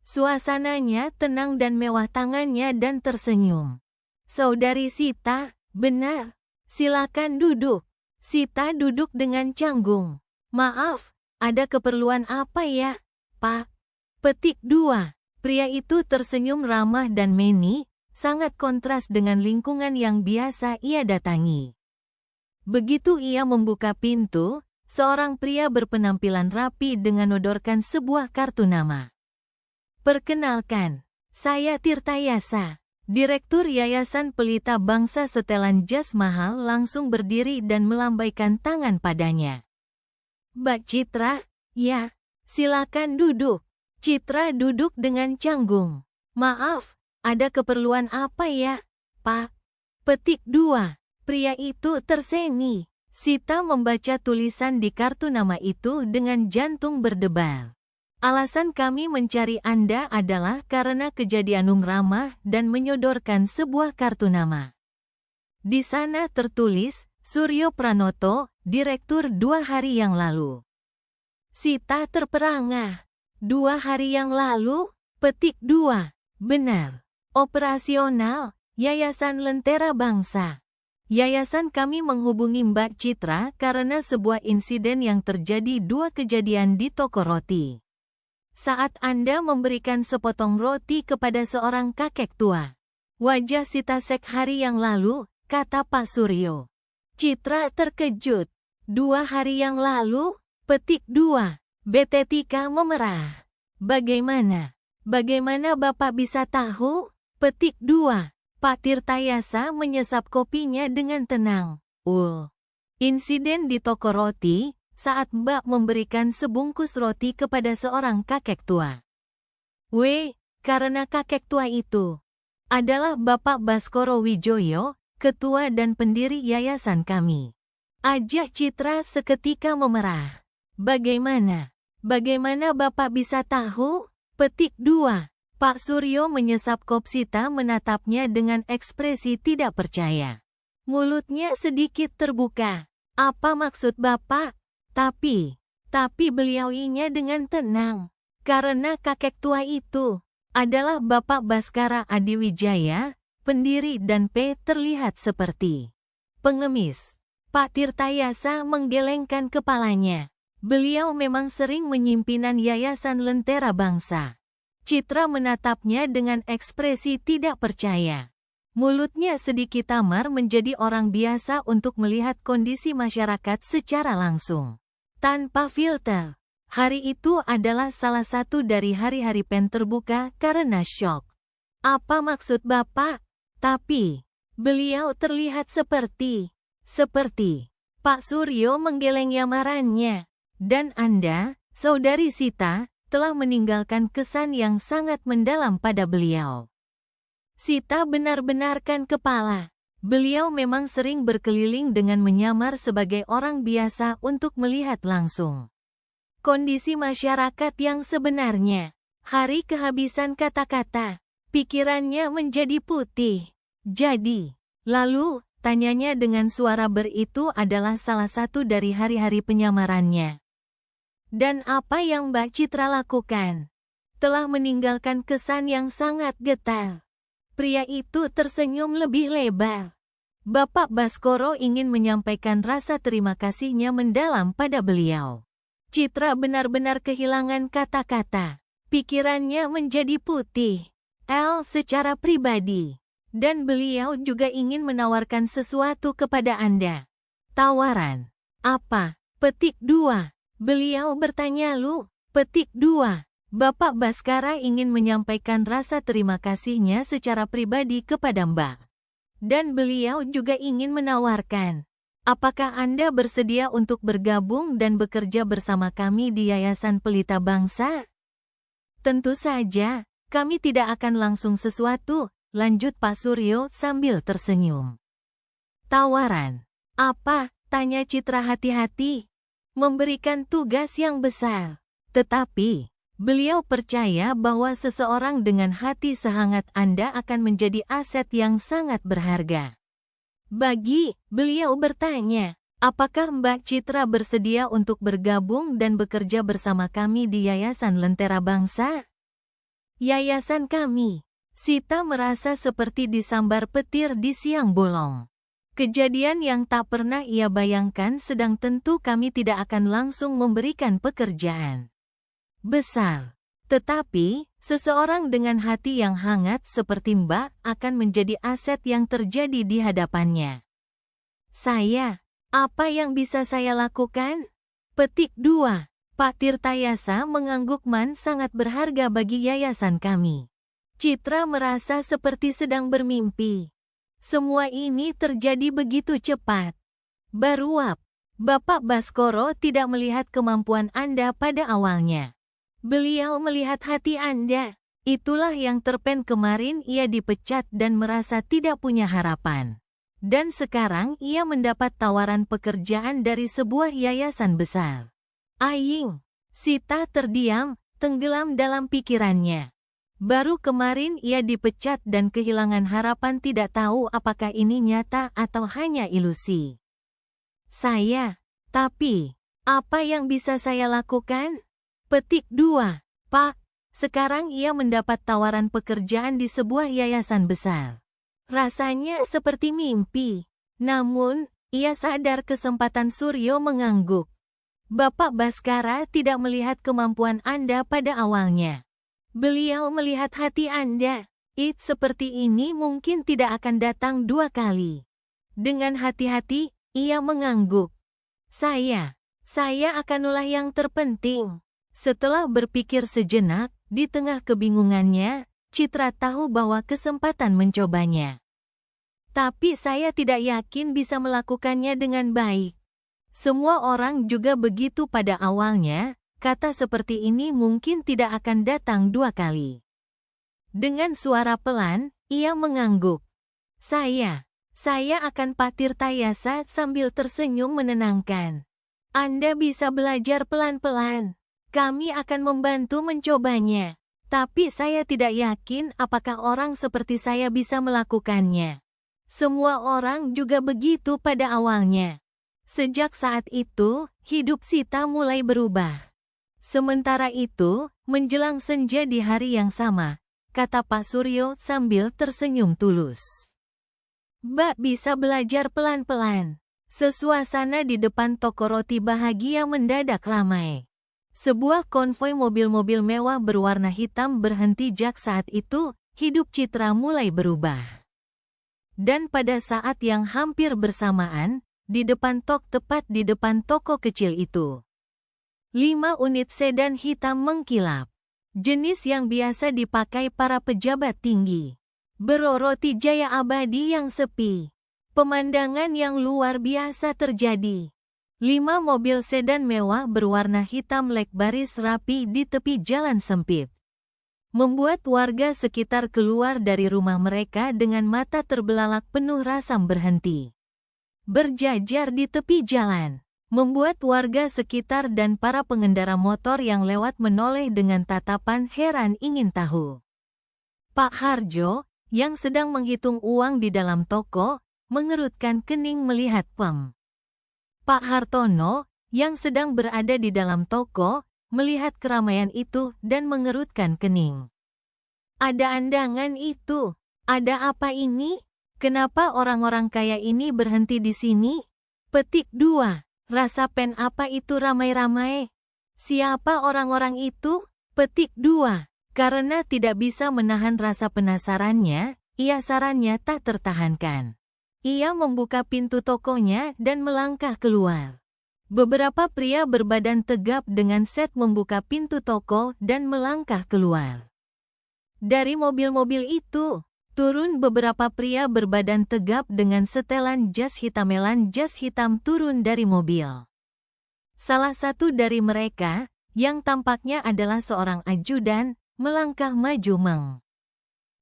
Suasananya tenang dan mewah, tangannya dan tersenyum. Saudari Sita, benar. Silakan duduk. Sita duduk dengan canggung. Maaf, ada keperluan apa ya, Pak? Petik 2. Pria itu tersenyum ramah dan meni, sangat kontras dengan lingkungan yang biasa ia datangi. Begitu ia membuka pintu, seorang pria berpenampilan rapi dengan menodorkan sebuah kartu nama. Perkenalkan, saya Tirtayasa, Direktur Yayasan Pelita Bangsa. Setelan jas mahal langsung berdiri dan melambaikan tangan padanya. Mbak Citra? Ya, silakan duduk. Citra duduk dengan canggung. Maaf, ada keperluan apa ya, Pak? Petik 2. Pria itu tersenyum. Sita membaca tulisan di kartu nama itu dengan jantung berdebar. Alasan kami mencari Anda adalah karena kejadian ramah dan menyodorkan sebuah kartu nama. Di sana tertulis, Suryo Pranoto, Direktur 2 hari yang lalu. Sita terperangah. 2 hari yang lalu? Petik 2. Benar. Operasional, Yayasan Lentera Bangsa. Yayasan kami menghubungi Mbak Citra karena sebuah insiden yang terjadi 2 kejadian di toko roti. Saat Anda memberikan sepotong roti kepada seorang kakek tua. Wajah Sita sek hari yang lalu, kata Pak Suryo. Citra terkejut. 2 hari yang lalu? Petik 2. Betetika memerah. Bagaimana? Bagaimana Bapak bisa tahu? Petik 2. Pak Tirtayasa menyesap kopinya dengan tenang. Insiden di toko roti, saat Mbak memberikan sebungkus roti kepada seorang kakek tua. Karena kakek tua itu adalah Bapak Baskoro Wijoyo, ketua dan pendiri yayasan kami. Ajah Citra seketika memerah. Bagaimana? Bagaimana Bapak bisa tahu? Petik 2. Pak Suryo menyesap kopi. Sita menatapnya dengan ekspresi tidak percaya. Mulutnya sedikit terbuka. Apa maksud Bapak? Tapi beliauinya dengan tenang. Karena kakek tua itu adalah Bapak Baskara Adiwijaya, pendiri dan terlihat seperti pengemis. Pak Tirtayasa menggelengkan kepalanya. Beliau memang sering menyimpinan Yayasan Lentera Bangsa. Citra menatapnya dengan ekspresi tidak percaya. Mulutnya sedikit tamar menjadi orang biasa untuk melihat kondisi masyarakat secara langsung. Tanpa filter. Hari itu adalah salah satu dari hari-hari pen terbuka karena syok. Apa maksud Bapak? Tapi, beliau terlihat seperti Pak Suryo menggeleng yamarannya. Dan Anda, Saudari Sita, telah meninggalkan kesan yang sangat mendalam pada beliau. Sita benar-benarkan kepala. Beliau memang sering berkeliling dengan menyamar sebagai orang biasa untuk melihat langsung kondisi masyarakat yang sebenarnya. Hari kehabisan kata-kata. Pikirannya menjadi putih. Jadi, lalu, tanyanya dengan suara itu adalah salah satu dari hari-hari penyamarannya. Dan apa yang Mbak Citra lakukan? Telah meninggalkan kesan yang sangat getar. Pria itu tersenyum lebih lebar. Bapak Baskoro ingin menyampaikan rasa terima kasihnya mendalam pada beliau. Citra benar-benar kehilangan kata-kata. Pikirannya menjadi putih. Secara pribadi. Dan beliau juga ingin menawarkan sesuatu kepada Anda. Tawaran. Apa? Petik 2. Beliau bertanya Petik 2. Bapak Baskara ingin menyampaikan rasa terima kasihnya secara pribadi kepada Mbak. Dan beliau juga ingin menawarkan. Apakah Anda bersedia untuk bergabung dan bekerja bersama kami di Yayasan Pelita Bangsa? Tentu saja, kami tidak akan langsung sesuatu, lanjut Pak Suryo sambil tersenyum. Tawaran. Apa? Tanya Citra hati-hati. Memberikan tugas yang besar. Tetapi, beliau percaya bahwa seseorang dengan hati sehangat Anda akan menjadi aset yang sangat berharga. Beliau bertanya, apakah Mbak Citra bersedia untuk bergabung dan bekerja bersama kami di Yayasan Lentera Bangsa? Yayasan kami. Sita merasa seperti disambar petir di siang bolong. Kejadian yang tak pernah ia bayangkan, sedang tentu kami tidak akan langsung memberikan pekerjaan besar. Tetapi, seseorang dengan hati yang hangat seperti Mbak akan menjadi aset yang terjadi di hadapannya. Apa yang bisa saya lakukan? Petik 2. Pak Tirtayasa mengangguk. Sangat berharga bagi yayasan kami. Citra merasa seperti sedang bermimpi. Semua ini terjadi begitu cepat. Baruap. Bapak Baskoro tidak melihat kemampuan Anda pada awalnya. Beliau melihat hati Anda. Itulah yang terpen kemarin ia dipecat dan merasa tidak punya harapan. Dan sekarang ia mendapat tawaran pekerjaan dari sebuah yayasan besar. Aing. Sita terdiam, tenggelam dalam pikirannya. Baru kemarin ia dipecat dan kehilangan harapan, tidak tahu apakah ini nyata atau hanya ilusi. Tapi, apa yang bisa saya lakukan? Petik 2. Pak, sekarang ia mendapat tawaran pekerjaan di sebuah yayasan besar. Rasanya seperti mimpi. Namun, ia sadar kesempatan. Suryo mengangguk. Bapak Baskara tidak melihat kemampuan Anda pada awalnya. Beliau melihat hati Anda. Seperti ini mungkin tidak akan datang dua kali. Dengan hati-hati, ia mengangguk. Saya akanulah yang terpenting. Setelah berpikir sejenak, di tengah kebingungannya, Citra tahu bahwa kesempatan mencobanya. Tapi saya tidak yakin bisa melakukannya dengan baik. Semua orang juga begitu pada awalnya, kata seperti ini mungkin tidak akan datang dua kali. Dengan suara pelan, ia mengangguk. Saya akan Pak Tirtayasa sambil tersenyum menenangkan. Anda bisa belajar pelan-pelan. Kami akan membantu mencobanya. Tapi saya tidak yakin apakah orang seperti saya bisa melakukannya. Semua orang juga begitu pada awalnya. Sejak saat itu, hidup Sita mulai berubah. Sementara itu, menjelang senja di hari yang sama, kata Pak Suryo sambil tersenyum tulus. Mbak bisa belajar pelan-pelan. Suasana di depan toko roti bahagia mendadak ramai. Sebuah konvoi mobil-mobil mewah berwarna hitam berhenti. Jak saat itu, hidup Citra mulai berubah. Dan pada saat yang hampir bersamaan, tepat di depan toko kecil itu, 5 unit sedan hitam mengkilap. Jenis yang biasa dipakai para pejabat tinggi. Beroroti jaya abadi yang sepi. Pemandangan yang luar biasa terjadi. 5 mobil sedan mewah berwarna hitam lek baris rapi di tepi jalan sempit. Membuat warga sekitar keluar dari rumah mereka dengan mata terbelalak penuh rasa berhenti. Berjajar di tepi jalan. Membuat warga sekitar dan para pengendara motor yang lewat menoleh dengan tatapan heran ingin tahu. Pak Harjo, yang sedang menghitung uang di dalam toko, mengerutkan kening melihat Pak Hartono, yang sedang berada di dalam toko, melihat keramaian itu dan mengerutkan kening. Ada andangan itu. Ada apa ini? Kenapa orang-orang kaya ini berhenti di sini? Petik 2. Rasa pen apa itu ramai-ramai? Siapa orang-orang itu? Petik 2. Karena tidak bisa menahan rasa penasarannya, sarannya tak tertahankan. Ia membuka pintu tokonya dan melangkah keluar. Beberapa pria berbadan tegap dengan set membuka pintu toko dan melangkah keluar. Dari mobil-mobil itu, turun beberapa pria berbadan tegap dengan setelan jas hitam turun dari mobil. Salah satu dari mereka, yang tampaknya adalah seorang ajudan, melangkah maju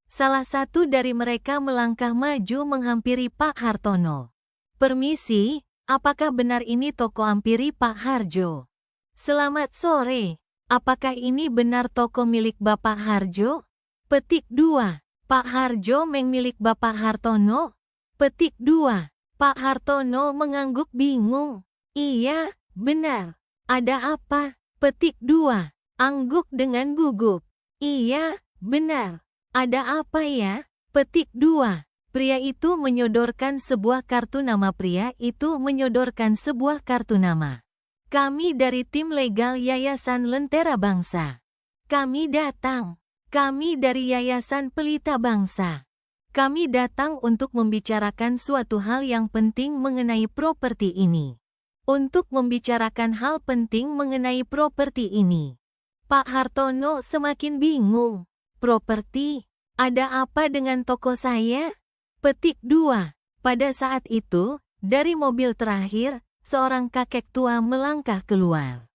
Salah satu dari mereka melangkah maju menghampiri Pak Hartono. Permisi, apakah benar ini toko ampiri Pak Harjo? Selamat sore, apakah ini benar toko milik Bapak Harjo? Petik 2. Pak Harjo milik Bapak Hartono? Petik 2. Pak Hartono mengangguk bingung. Iya, benar. Ada apa? Petik 2. Angguk dengan gugup. Iya, benar. Ada apa ya? Petik 2. Pria itu menyodorkan sebuah kartu nama. Kami dari tim legal Yayasan Lentera Bangsa. Kami datang. Kami dari Yayasan Pelita Bangsa. Kami datang untuk membicarakan suatu hal yang penting mengenai properti ini. Pak Hartono semakin bingung. Properti? Ada apa dengan toko saya? Petik 2. Pada saat itu, dari mobil terakhir, seorang kakek tua melangkah keluar.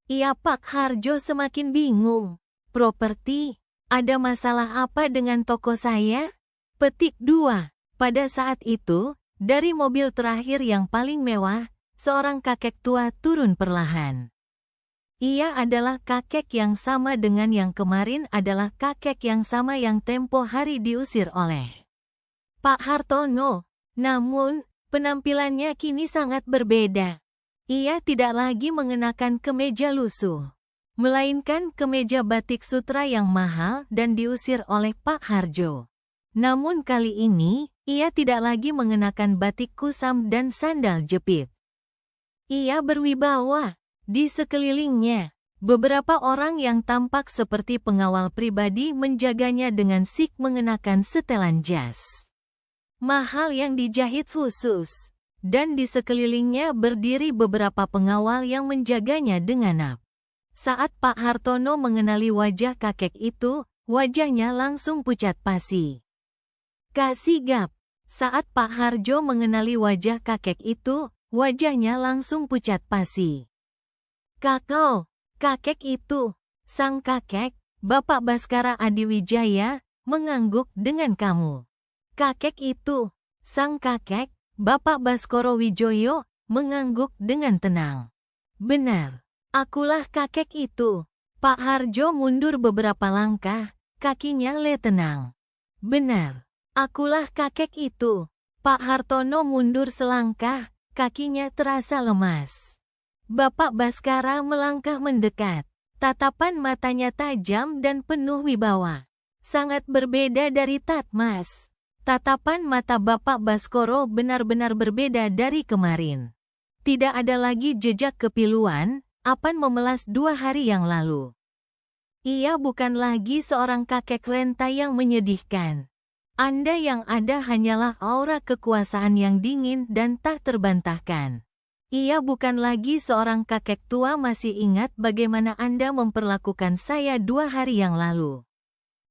Pak Harjo semakin bingung. Properti? Ada masalah apa dengan toko saya? Petik 2. Pada saat itu, dari mobil terakhir yang paling mewah, seorang kakek tua turun perlahan. Ia adalah kakek yang sama dengan yang kemarin adalah kakek yang sama yang tempo hari diusir oleh Pak Hartono. Namun, penampilannya kini sangat berbeda. Ia tidak lagi mengenakan kemeja lusuh, melainkan kemeja batik sutra yang mahal dan diusir oleh Pak Harjo. Namun kali ini, ia tidak lagi mengenakan batik kusam dan sandal jepit. Ia berwibawa. Di sekelilingnya, beberapa orang yang tampak seperti pengawal pribadi menjaganya dengan sik mengenakan setelan jas mahal yang dijahit khusus. Dan di sekelilingnya berdiri beberapa pengawal yang menjaganya dengan nap. Saat Pak Hartono mengenali wajah kakek itu, wajahnya langsung pucat pasi. Kak Sigap. Saat Pak Harjo mengenali wajah kakek itu, wajahnya langsung pucat pasi. Kakau, kakek itu, sang kakek, Bapak Baskara Adiwijaya, mengangguk dengan kamu. Kakek itu, sang kakek, Bapak Baskoro Wijoyo, mengangguk dengan tenang. Benar, akulah kakek itu. Pak Harjo mundur beberapa langkah, kakinya tenang. Benar, akulah kakek itu. Pak Hartono mundur selangkah, kakinya terasa lemas. Bapak Baskara melangkah mendekat. Tatapan matanya tajam dan penuh wibawa. Sangat berbeda dari Tatmas. Tatapan mata Bapak Baskoro benar-benar berbeda dari kemarin. Tidak ada lagi jejak kepiluan, Apan memelas 2 hari yang lalu. Ia bukan lagi seorang kakek renta yang menyedihkan. Anda yang ada hanyalah aura kekuasaan yang dingin dan tak terbantahkan. Ia bukan lagi seorang kakek tua masih ingat bagaimana Anda memperlakukan saya 2 hari yang lalu.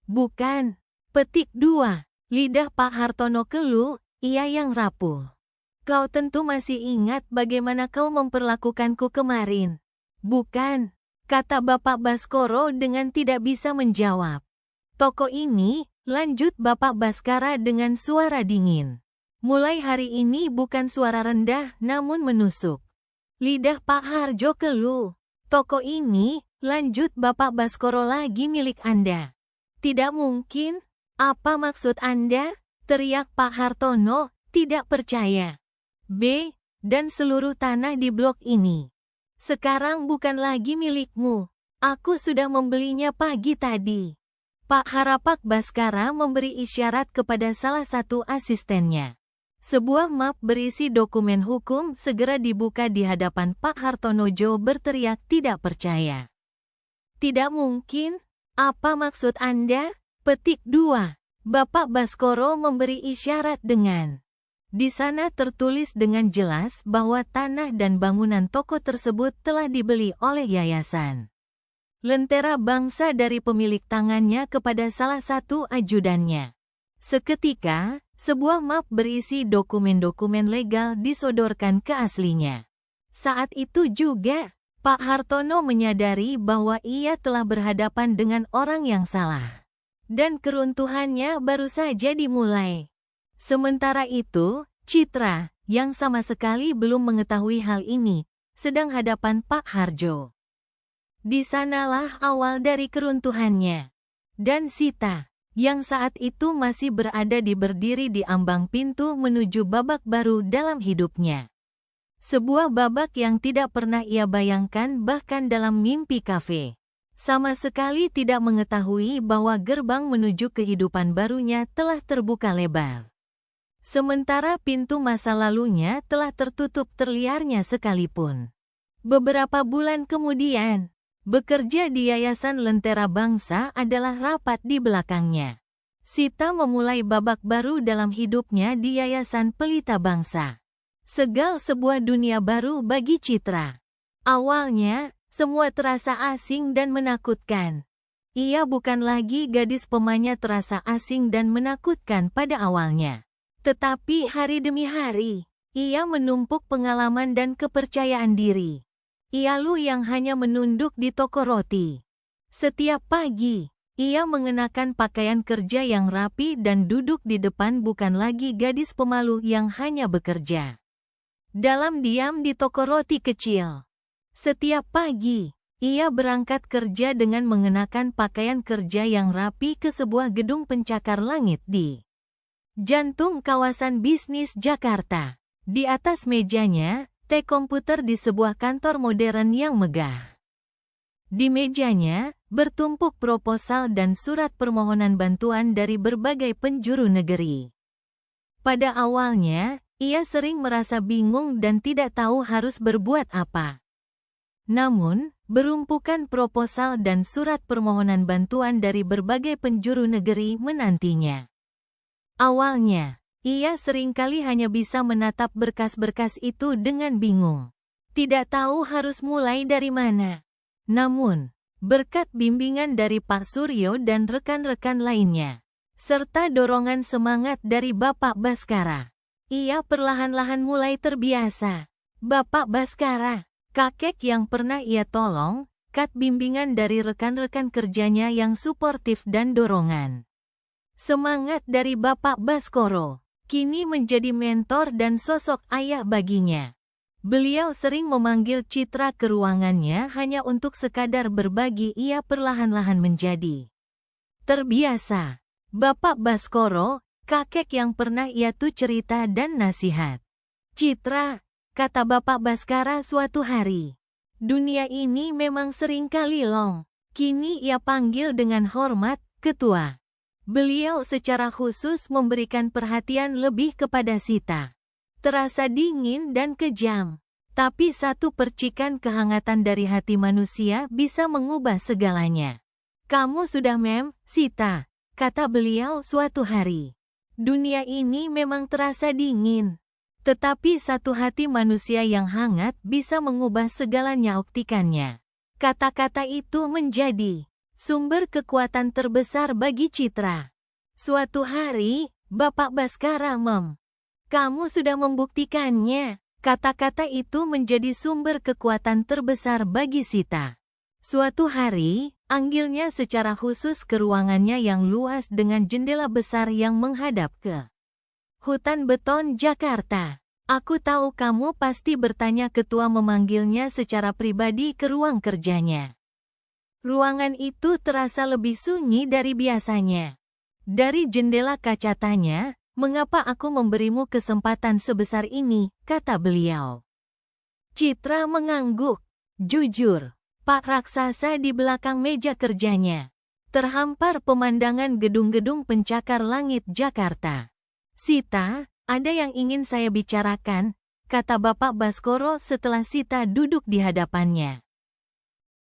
Bukan. Petik 2. Lidah Pak Hartono keluh, ia yang rapuh. Kau tentu masih ingat bagaimana kau memperlakukanku kemarin. Bukan. Kata Bapak Baskoro dengan tidak bisa menjawab. Toko ini, lanjut Bapak Baskara dengan suara dingin. Mulai hari ini bukan suara rendah namun menusuk. Lidah Pak Harjo keluh. Toko ini, lanjut Bapak Baskoro lagi milik Anda. Tidak mungkin. Apa maksud Anda? Teriak Pak Hartono, tidak percaya. B. Dan seluruh tanah di blok ini. Sekarang bukan lagi milikmu. Aku sudah membelinya pagi tadi. Pak Harapak Baskara memberi isyarat kepada salah satu asistennya. Sebuah map berisi dokumen hukum segera dibuka di hadapan Pak Hartonojo berteriak tidak percaya. Tidak mungkin. Apa maksud Anda? Petik 2. Bapak Baskoro memberi isyarat dengan. Di sana tertulis dengan jelas bahwa tanah dan bangunan toko tersebut telah dibeli oleh yayasan Lentera Bangsa dari pemilik tangannya kepada salah satu ajudannya. Seketika, sebuah map berisi dokumen-dokumen legal disodorkan ke aslinya. Saat itu juga, Pak Hartono menyadari bahwa ia telah berhadapan dengan orang yang salah. Dan keruntuhannya baru saja dimulai. Sementara itu, Citra, yang sama sekali belum mengetahui hal ini, sedang hadapan Pak Harjo. Di sanalah awal dari keruntuhannya. Dan Sita, yang saat itu masih berada berdiri di ambang pintu menuju babak baru dalam hidupnya. Sebuah babak yang tidak pernah ia bayangkan bahkan dalam mimpi kafe. Sama sekali tidak mengetahui bahwa gerbang menuju kehidupan barunya telah terbuka lebar. Sementara pintu masa lalunya telah tertutup terliarnya sekalipun. Beberapa bulan kemudian, bekerja di Yayasan Lentera Bangsa adalah rapat di belakangnya. Sita memulai babak baru dalam hidupnya di Yayasan Pelita Bangsa. Sebuah dunia baru bagi Citra. Awalnya, semua terasa asing dan menakutkan. Ia bukan lagi gadis pemanya terasa asing dan menakutkan pada awalnya. Tetapi hari demi hari, ia menumpuk pengalaman dan kepercayaan diri. Ialu yang hanya menunduk di toko roti. Setiap pagi, Ia mengenakan pakaian kerja yang rapi dan duduk di depan bukan lagi gadis pemalu yang hanya bekerja dalam diam di toko roti kecil. Setiap pagi, ia berangkat kerja dengan mengenakan pakaian kerja yang rapi ke sebuah gedung pencakar langit di jantung kawasan bisnis Jakarta. Di atas mejanya, teh komputer di sebuah kantor modern yang megah. Di mejanya, bertumpuk proposal dan surat permohonan bantuan dari berbagai penjuru negeri. Pada awalnya, ia sering merasa bingung dan tidak tahu harus berbuat apa. Namun, berumpukan proposal dan surat permohonan bantuan dari berbagai penjuru negeri menantinya. Awalnya, ia seringkali hanya bisa menatap berkas-berkas itu dengan bingung. Tidak tahu harus mulai dari mana. Namun, berkat bimbingan dari Pak Suryo dan rekan-rekan lainnya, serta dorongan semangat dari Bapak Baskara, ia perlahan-lahan mulai terbiasa. Bapak Baskara, kakek yang pernah ia tolong, kat bimbingan dari rekan-rekan kerjanya yang suportif dan dorongan. Semangat dari Bapak Baskoro, kini menjadi mentor dan sosok ayah baginya. Beliau sering memanggil Citra ke ruangannya hanya untuk sekadar berbagi. Ia perlahan-lahan menjadi terbiasa. Bapak Baskoro, kakek yang pernah ia tuh cerita dan nasihat. Citra, kata Bapak Baskara suatu hari, dunia ini memang seringkali long. Kini ia panggil dengan hormat, Ketua. Beliau secara khusus memberikan perhatian lebih kepada Sita. Terasa dingin dan kejam, tapi satu percikan kehangatan dari hati manusia bisa mengubah segalanya. Kamu sudah Sita, kata beliau suatu hari. Dunia ini memang terasa dingin, tetapi satu hati manusia yang hangat bisa mengubah segalanya. Optikannya. Kata-kata itu menjadi sumber kekuatan terbesar bagi Citra. Suatu hari, Bapak Baskara kamu sudah membuktikannya. Kata-kata itu menjadi sumber kekuatan terbesar bagi Sita. Suatu hari, anggilnya secara khusus ke ruangannya yang luas dengan jendela besar yang menghadap ke hutan beton Jakarta. Aku tahu kamu pasti bertanya. Ketua memanggilnya secara pribadi ke ruang kerjanya. Ruangan itu terasa lebih sunyi dari biasanya. Dari jendela kaca tanya, mengapa aku memberimu kesempatan sebesar ini, kata beliau. Citra mengangguk. Jujur, Pak raksasa di belakang meja kerjanya. Terhampar pemandangan gedung-gedung pencakar langit Jakarta. Sita, ada yang ingin saya bicarakan, kata Bapak Baskoro setelah Sita duduk di hadapannya.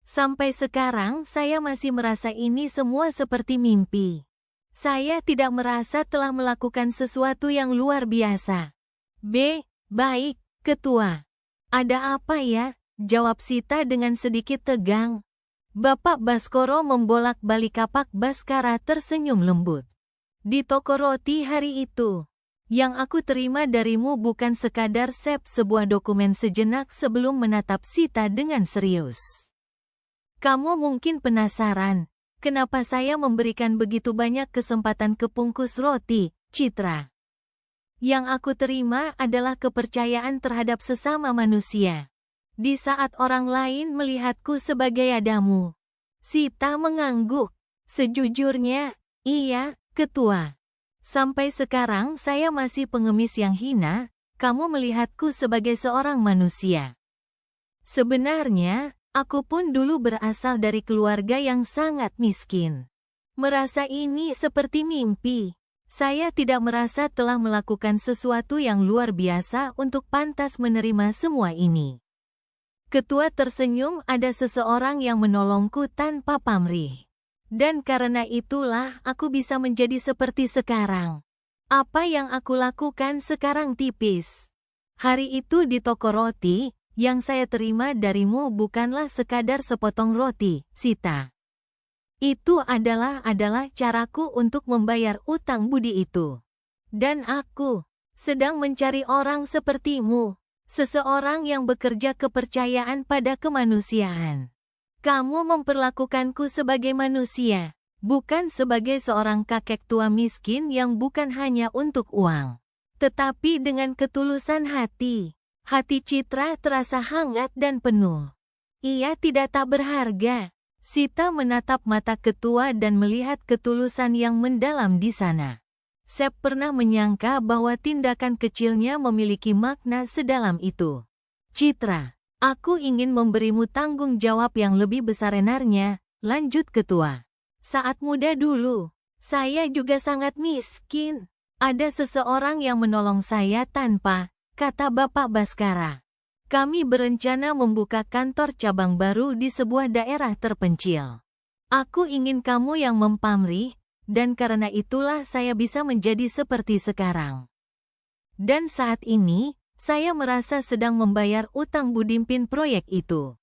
Sampai sekarang saya masih merasa ini semua seperti mimpi. Saya tidak merasa telah melakukan sesuatu yang luar biasa. Baik, Ketua. Ada apa ya? Jawab Sita dengan sedikit tegang. Bapak Baskoro membolak-balik kapak Baskara tersenyum lembut. Di toko roti hari itu, yang aku terima darimu bukan sekadar sebuah dokumen sejenak sebelum menatap Sita dengan serius. Kamu mungkin penasaran, kenapa saya memberikan begitu banyak kesempatan ke pungkus roti, Citra? Yang aku terima adalah kepercayaan terhadap sesama manusia. Di saat orang lain melihatku sebagai adamu. Sita mengangguk. Sejujurnya, iya, Ketua. Sampai sekarang saya masih pengemis yang hina. Kamu melihatku sebagai seorang manusia. Sebenarnya, aku pun dulu berasal dari keluarga yang sangat miskin. Merasa ini seperti mimpi. Saya tidak merasa telah melakukan sesuatu yang luar biasa untuk pantas menerima semua ini. Ketua tersenyum. Ada seseorang yang menolongku tanpa pamrih. Dan karena itulah aku bisa menjadi seperti sekarang. Apa yang aku lakukan sekarang tipis. Hari itu di toko roti, yang saya terima darimu bukanlah sekadar sepotong roti, Sita. Itu adalah caraku untuk membayar utang budi itu. Dan aku sedang mencari orang sepertimu, seseorang yang bekerja kepercayaan pada kemanusiaan. Kamu memperlakukanku sebagai manusia, Bukan sebagai seorang kakek tua miskin yang bukan hanya untuk uang, tetapi dengan ketulusan hati. Hati Citra terasa hangat dan penuh. Ia tidak tak berharga. Sita menatap mata ketua dan melihat ketulusan yang mendalam di sana. Sep pernah menyangka bahwa tindakan kecilnya memiliki makna sedalam itu. Citra, aku ingin memberimu tanggung jawab yang lebih besar enarnya, lanjut ketua. Saat muda dulu, saya juga sangat miskin. Ada seseorang yang menolong saya tanpa, kata Bapak Baskara. Kami berencana membuka kantor cabang baru di sebuah daerah terpencil. Aku ingin kamu yang mempamrih, dan karena itulah saya bisa menjadi seperti sekarang. Dan saat ini, saya merasa sedang membayar utang budimpin proyek itu.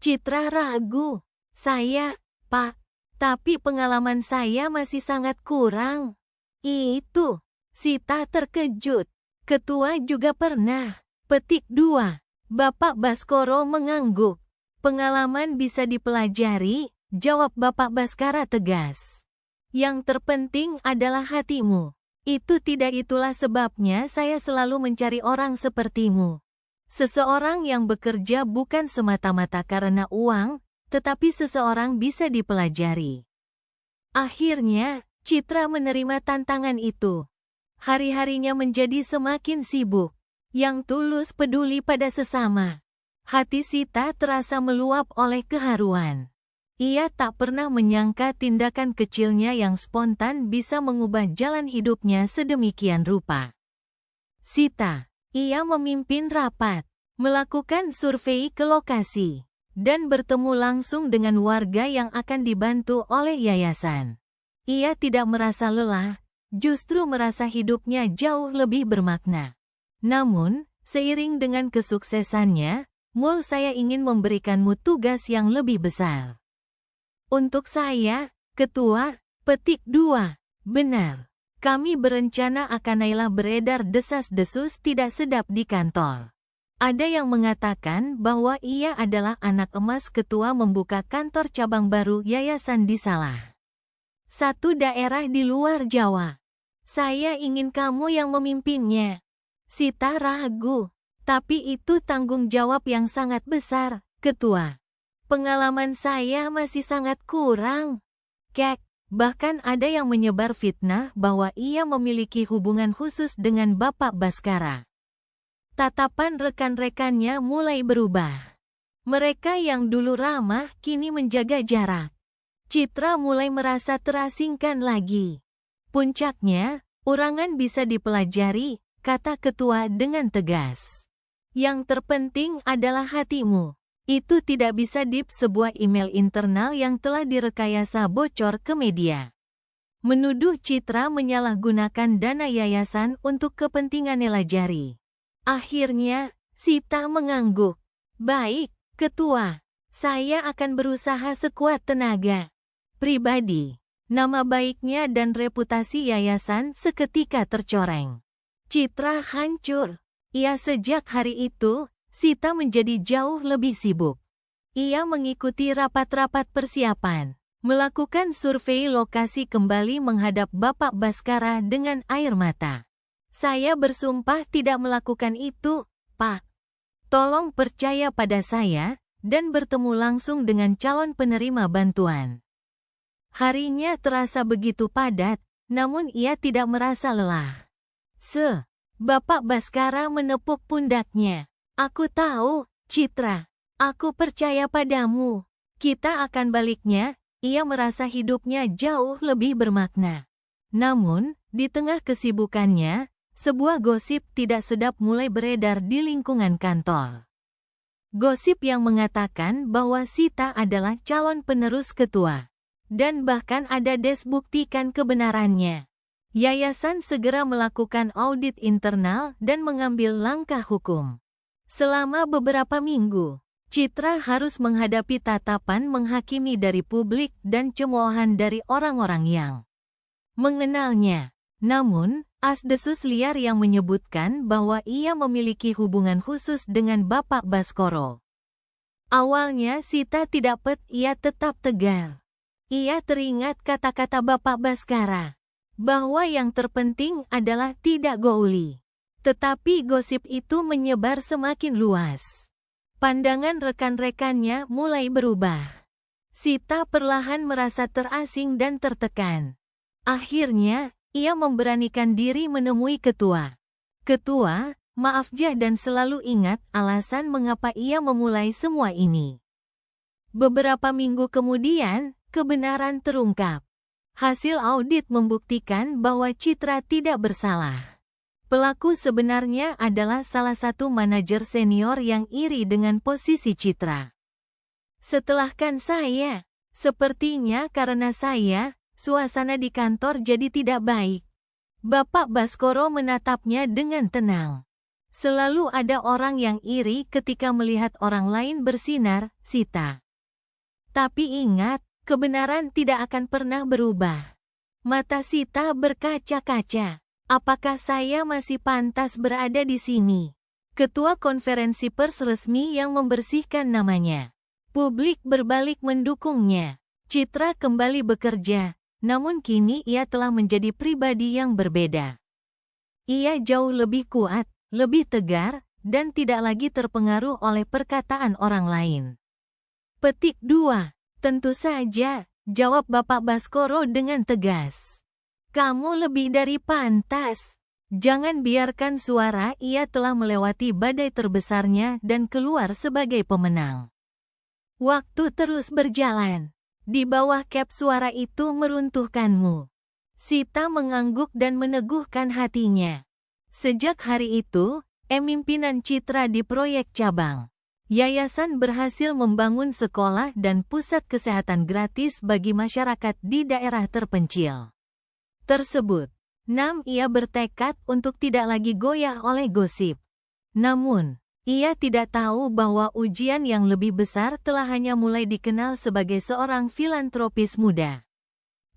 Citra ragu. Saya, Pak, tapi pengalaman saya masih sangat kurang. Itu, Sita terkejut. Ketua juga pernah. Petik 2. Bapak Baskoro mengangguk. Pengalaman bisa dipelajari, jawab Bapak Baskara tegas. Yang terpenting adalah hatimu. Itulah sebabnya saya selalu mencari orang sepertimu. Seseorang yang bekerja bukan semata-mata karena uang, tetapi seseorang bisa dipelajari. Akhirnya, Citra menerima tantangan itu. Hari-harinya menjadi semakin sibuk, yang tulus peduli pada sesama. Hati Sita terasa meluap oleh keharuan. Ia tak pernah menyangka tindakan kecilnya yang spontan bisa mengubah jalan hidupnya sedemikian rupa. Sita, ia memimpin rapat, melakukan survei ke lokasi, dan bertemu langsung dengan warga yang akan dibantu oleh yayasan. Ia tidak merasa lelah, justru merasa hidupnya jauh lebih bermakna. Namun, seiring dengan kesuksesannya, saya ingin memberikanmu tugas yang lebih besar. Untuk saya, Ketua, petik 2. Benar. Kami berencana akan beredar desas-desus tidak sedap di kantor. Ada yang mengatakan bahwa ia adalah anak emas ketua membuka kantor cabang baru yayasan di salah satu daerah di luar Jawa. Saya ingin kamu yang memimpinnya. Sita ragu. Tapi itu tanggung jawab yang sangat besar, Ketua. Pengalaman saya masih sangat kurang. Bahkan ada yang menyebar fitnah bahwa ia memiliki hubungan khusus dengan Bapak Baskara. Tatapan rekan-rekannya mulai berubah. Mereka yang dulu ramah kini menjaga jarak. Citra mulai merasa terasingkan lagi. Puncaknya, urangan bisa dipelajari, kata ketua dengan tegas. Yang terpenting adalah hatimu. Itu tidak bisa sebuah email internal yang telah direkayasa bocor ke media. Menuduh Citra menyalahgunakan dana yayasan untuk kepentingan Elajari. Akhirnya, Sita mengangguk. Baik, Ketua. Saya akan berusaha sekuat tenaga. Pribadi, nama baiknya dan reputasi yayasan seketika tercoreng. Citra hancur. Sejak hari itu, Sita menjadi jauh lebih sibuk. Ia mengikuti rapat-rapat persiapan, melakukan survei lokasi kembali menghadap Bapak Baskara dengan air mata. Saya bersumpah tidak melakukan itu, Pak. Tolong percaya pada saya, dan bertemu langsung dengan calon penerima bantuan. Harinya terasa begitu padat, namun ia tidak merasa lelah. Bapak Baskara menepuk pundaknya. Aku tahu, Citra. Aku percaya padamu. Kita akan baliknya, ia merasa hidupnya jauh lebih bermakna. Namun, di tengah kesibukannya, sebuah gosip tidak sedap mulai beredar di lingkungan kantor. Gosip yang mengatakan bahwa Sita adalah calon penerus ketua. Dan bahkan ada buktikan kebenarannya. Yayasan segera melakukan audit internal dan mengambil langkah hukum. Selama beberapa minggu, Citra harus menghadapi tatapan menghakimi dari publik dan cemoohan dari orang-orang yang mengenalnya. Namun, asdesus liar yang menyebutkan bahwa ia memiliki hubungan khusus dengan Bapak Baskoro. Awalnya Sita tidak ia tetap tegar. Ia teringat kata-kata Bapak Baskara, bahwa yang terpenting adalah tidak gouli. Tetapi gosip itu menyebar semakin luas. Pandangan rekan-rekannya mulai berubah. Sita perlahan merasa terasing dan tertekan. Akhirnya, ia memberanikan diri menemui ketua. Ketua, maaf Jah, dan selalu ingat alasan mengapa ia memulai semua ini. Beberapa minggu kemudian, kebenaran terungkap. Hasil audit membuktikan bahwa Citra tidak bersalah. Pelaku sebenarnya adalah salah satu manajer senior yang iri dengan posisi Citra. Setelahkan saya, sepertinya karena saya, suasana di kantor jadi tidak baik. Bapak Baskoro menatapnya dengan tenang. Selalu ada orang yang iri ketika melihat orang lain bersinar, Sita. Tapi ingat, kebenaran tidak akan pernah berubah. Mata Sita berkaca-kaca. Apakah saya masih pantas berada di sini? Ketua konferensi pers resmi yang membersihkan namanya. Publik berbalik mendukungnya. Citra kembali bekerja, namun kini ia telah menjadi pribadi yang berbeda. Ia jauh lebih kuat, lebih tegar, dan tidak lagi terpengaruh oleh perkataan orang lain. Petik 2. Tentu saja, jawab Bapak Baskoro dengan tegas. Kamu lebih dari pantas. Jangan biarkan suara ia telah melewati badai terbesarnya dan keluar sebagai pemenang. Waktu terus berjalan. Di bawah cap suara itu meruntuhkanmu. Sita mengangguk dan meneguhkan hatinya. Sejak hari itu, pimpinan Citra di proyek cabang. Yayasan berhasil membangun sekolah dan pusat kesehatan gratis bagi masyarakat di daerah terpencil tersebut. Ia bertekad untuk tidak lagi goyah oleh gosip. Namun, ia tidak tahu bahwa ujian yang lebih besar telah hanya mulai dikenal sebagai seorang filantropis muda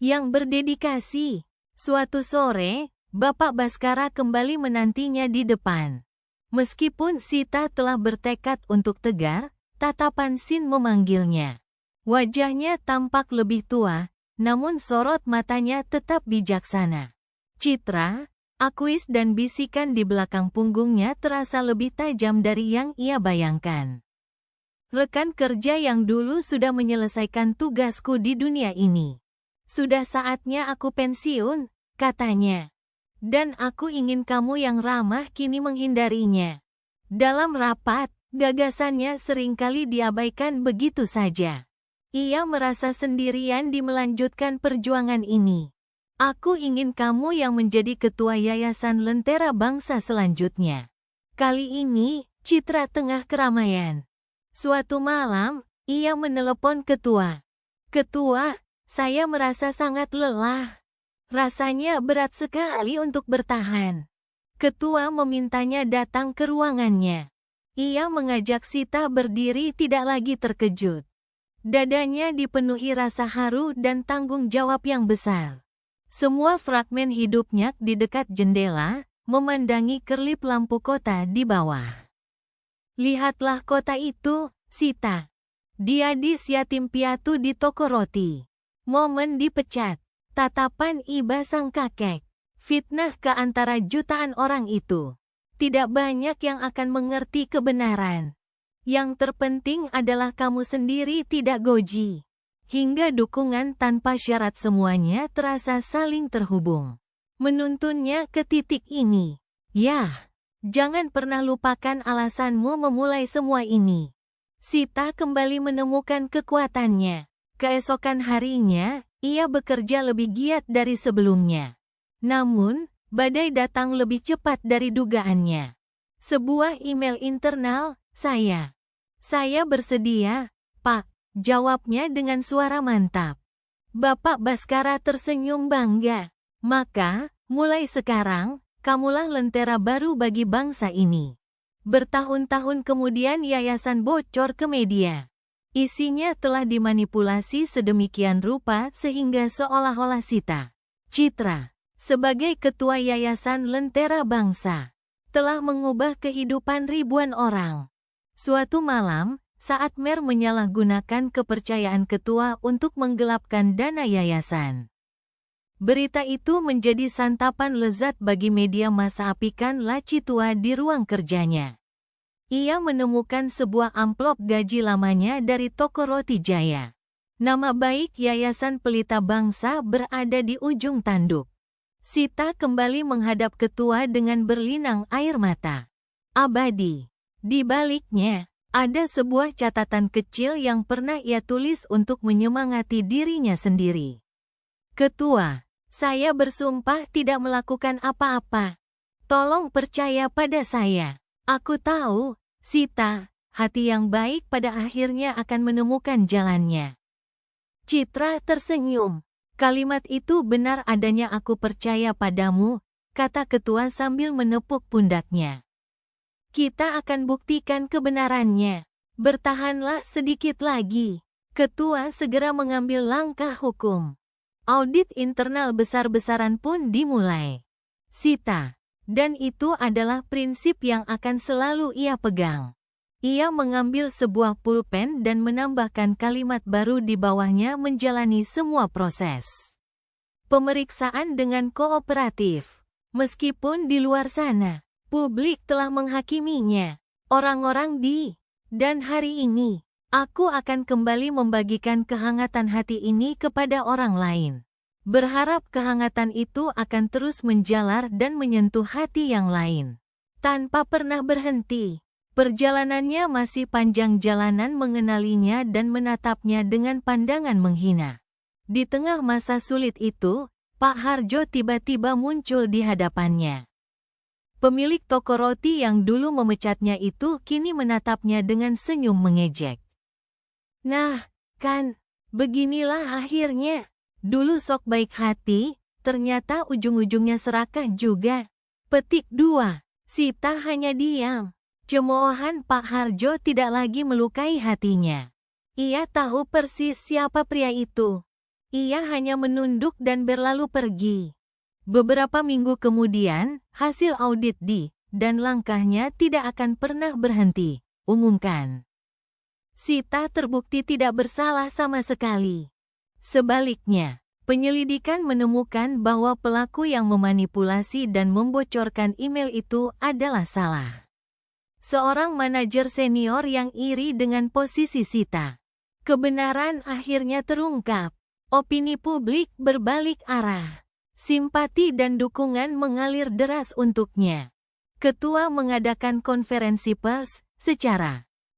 yang berdedikasi. Suatu sore, Bapak Baskara kembali menantinya di depan. Meskipun Sita telah bertekad untuk tegar, tatapan Sin memanggilnya. Wajahnya tampak lebih tua, namun sorot matanya tetap bijaksana. Citra, akuis dan bisikan di belakang punggungnya terasa lebih tajam dari yang ia bayangkan. Rekan kerja yang dulu sudah menyelesaikan tugasku di dunia ini. Sudah saatnya aku pensiun, katanya. Dan aku ingin kamu yang ramah kini menghindarinya. Dalam rapat, gagasannya seringkali diabaikan begitu saja. Ia merasa sendirian di melanjutkan perjuangan ini. Aku ingin kamu yang menjadi ketua Yayasan Lentera Bangsa selanjutnya. Kali ini, Citra tengah keramaian. Suatu malam, ia menelepon ketua. Ketua, saya merasa sangat lelah. Rasanya berat sekali untuk bertahan. Ketua memintanya datang ke ruangannya. Ia mengajak Sita berdiri tidak lagi terkejut. Dadanya dipenuhi rasa haru dan tanggung jawab yang besar. Semua fragmen hidupnya di dekat jendela, memandangi kerlip lampu kota di bawah. Lihatlah kota itu, Sita. Gadis yatim piatu di toko roti. Momen dipecat. Tatapan iba sang kakek. Fitnah ke antara jutaan orang itu. Tidak banyak yang akan mengerti kebenaran. Yang terpenting adalah kamu sendiri tidak goji. Hingga dukungan tanpa syarat semuanya terasa saling terhubung. Menuntunnya ke titik ini. Yah, jangan pernah lupakan alasanmu memulai semua ini. Sita kembali menemukan kekuatannya. Keesokan harinya, ia bekerja lebih giat dari sebelumnya. Namun, badai datang lebih cepat dari dugaannya. Sebuah email internal, Saya bersedia, Pak, jawabnya dengan suara mantap. Bapak Baskara tersenyum bangga. Maka, mulai sekarang, kamulah lentera baru bagi bangsa ini. Bertahun-tahun kemudian yayasan bocor ke media. Isinya telah dimanipulasi sedemikian rupa sehingga seolah-olah Citra, sebagai ketua Yayasan Lentera Bangsa, telah mengubah kehidupan ribuan orang. Suatu malam, saat Mer menyalahgunakan kepercayaan ketua untuk menggelapkan dana yayasan. Berita itu menjadi santapan lezat bagi media massa apikan laci tua di ruang kerjanya. Ia menemukan sebuah amplop gaji lamanya dari toko roti Jaya. Nama baik Yayasan Pelita Bangsa berada di ujung tanduk. Sita kembali menghadap ketua dengan berlinang air mata. Abadi. Di baliknya, ada sebuah catatan kecil yang pernah ia tulis untuk menyemangati dirinya sendiri. Ketua, saya bersumpah tidak melakukan apa-apa. Tolong percaya pada saya. Aku tahu, Sita, hati yang baik pada akhirnya akan menemukan jalannya. Citra tersenyum. Kalimat itu benar adanya, aku percaya padamu, kata ketua sambil menepuk pundaknya. Kita akan buktikan kebenarannya. Bertahanlah sedikit lagi. Ketua segera mengambil langkah hukum. Audit internal besar-besaran pun dimulai. Sita. Dan itu adalah prinsip yang akan selalu ia pegang. Ia mengambil sebuah pulpen dan menambahkan kalimat baru di bawahnya menjalani semua proses. Pemeriksaan dengan kooperatif. Meskipun di luar sana, publik telah menghakiminya. Orang-orang dan hari ini, aku akan kembali membagikan kehangatan hati ini kepada orang lain. Berharap kehangatan itu akan terus menjalar dan menyentuh hati yang lain. Tanpa pernah berhenti, perjalanannya masih panjang, jalanan mengenalinya dan menatapnya dengan pandangan menghina. Di tengah masa sulit itu, Pak Harjo tiba-tiba muncul di hadapannya. Pemilik toko roti yang dulu memecatnya itu kini menatapnya dengan senyum mengejek. Nah, kan, beginilah akhirnya. Dulu sok baik hati, ternyata ujung-ujungnya serakah juga. Petik 2. Sita hanya diam. Cemoohan Pak Harjo tidak lagi melukai hatinya. Ia tahu persis siapa pria itu. Ia hanya menunduk dan berlalu pergi. Beberapa minggu kemudian, hasil audit dan langkahnya tidak akan pernah berhenti, umumkan. Sita terbukti tidak bersalah sama sekali. Sebaliknya, penyelidikan menemukan bahwa pelaku yang memanipulasi dan membocorkan email itu adalah salah. Seorang manajer senior yang iri dengan posisi Sita. Kebenaran akhirnya terungkap. Opini publik berbalik arah. Simpati dan dukungan mengalir deras untuknya. Ketua mengadakan konferensi pers secara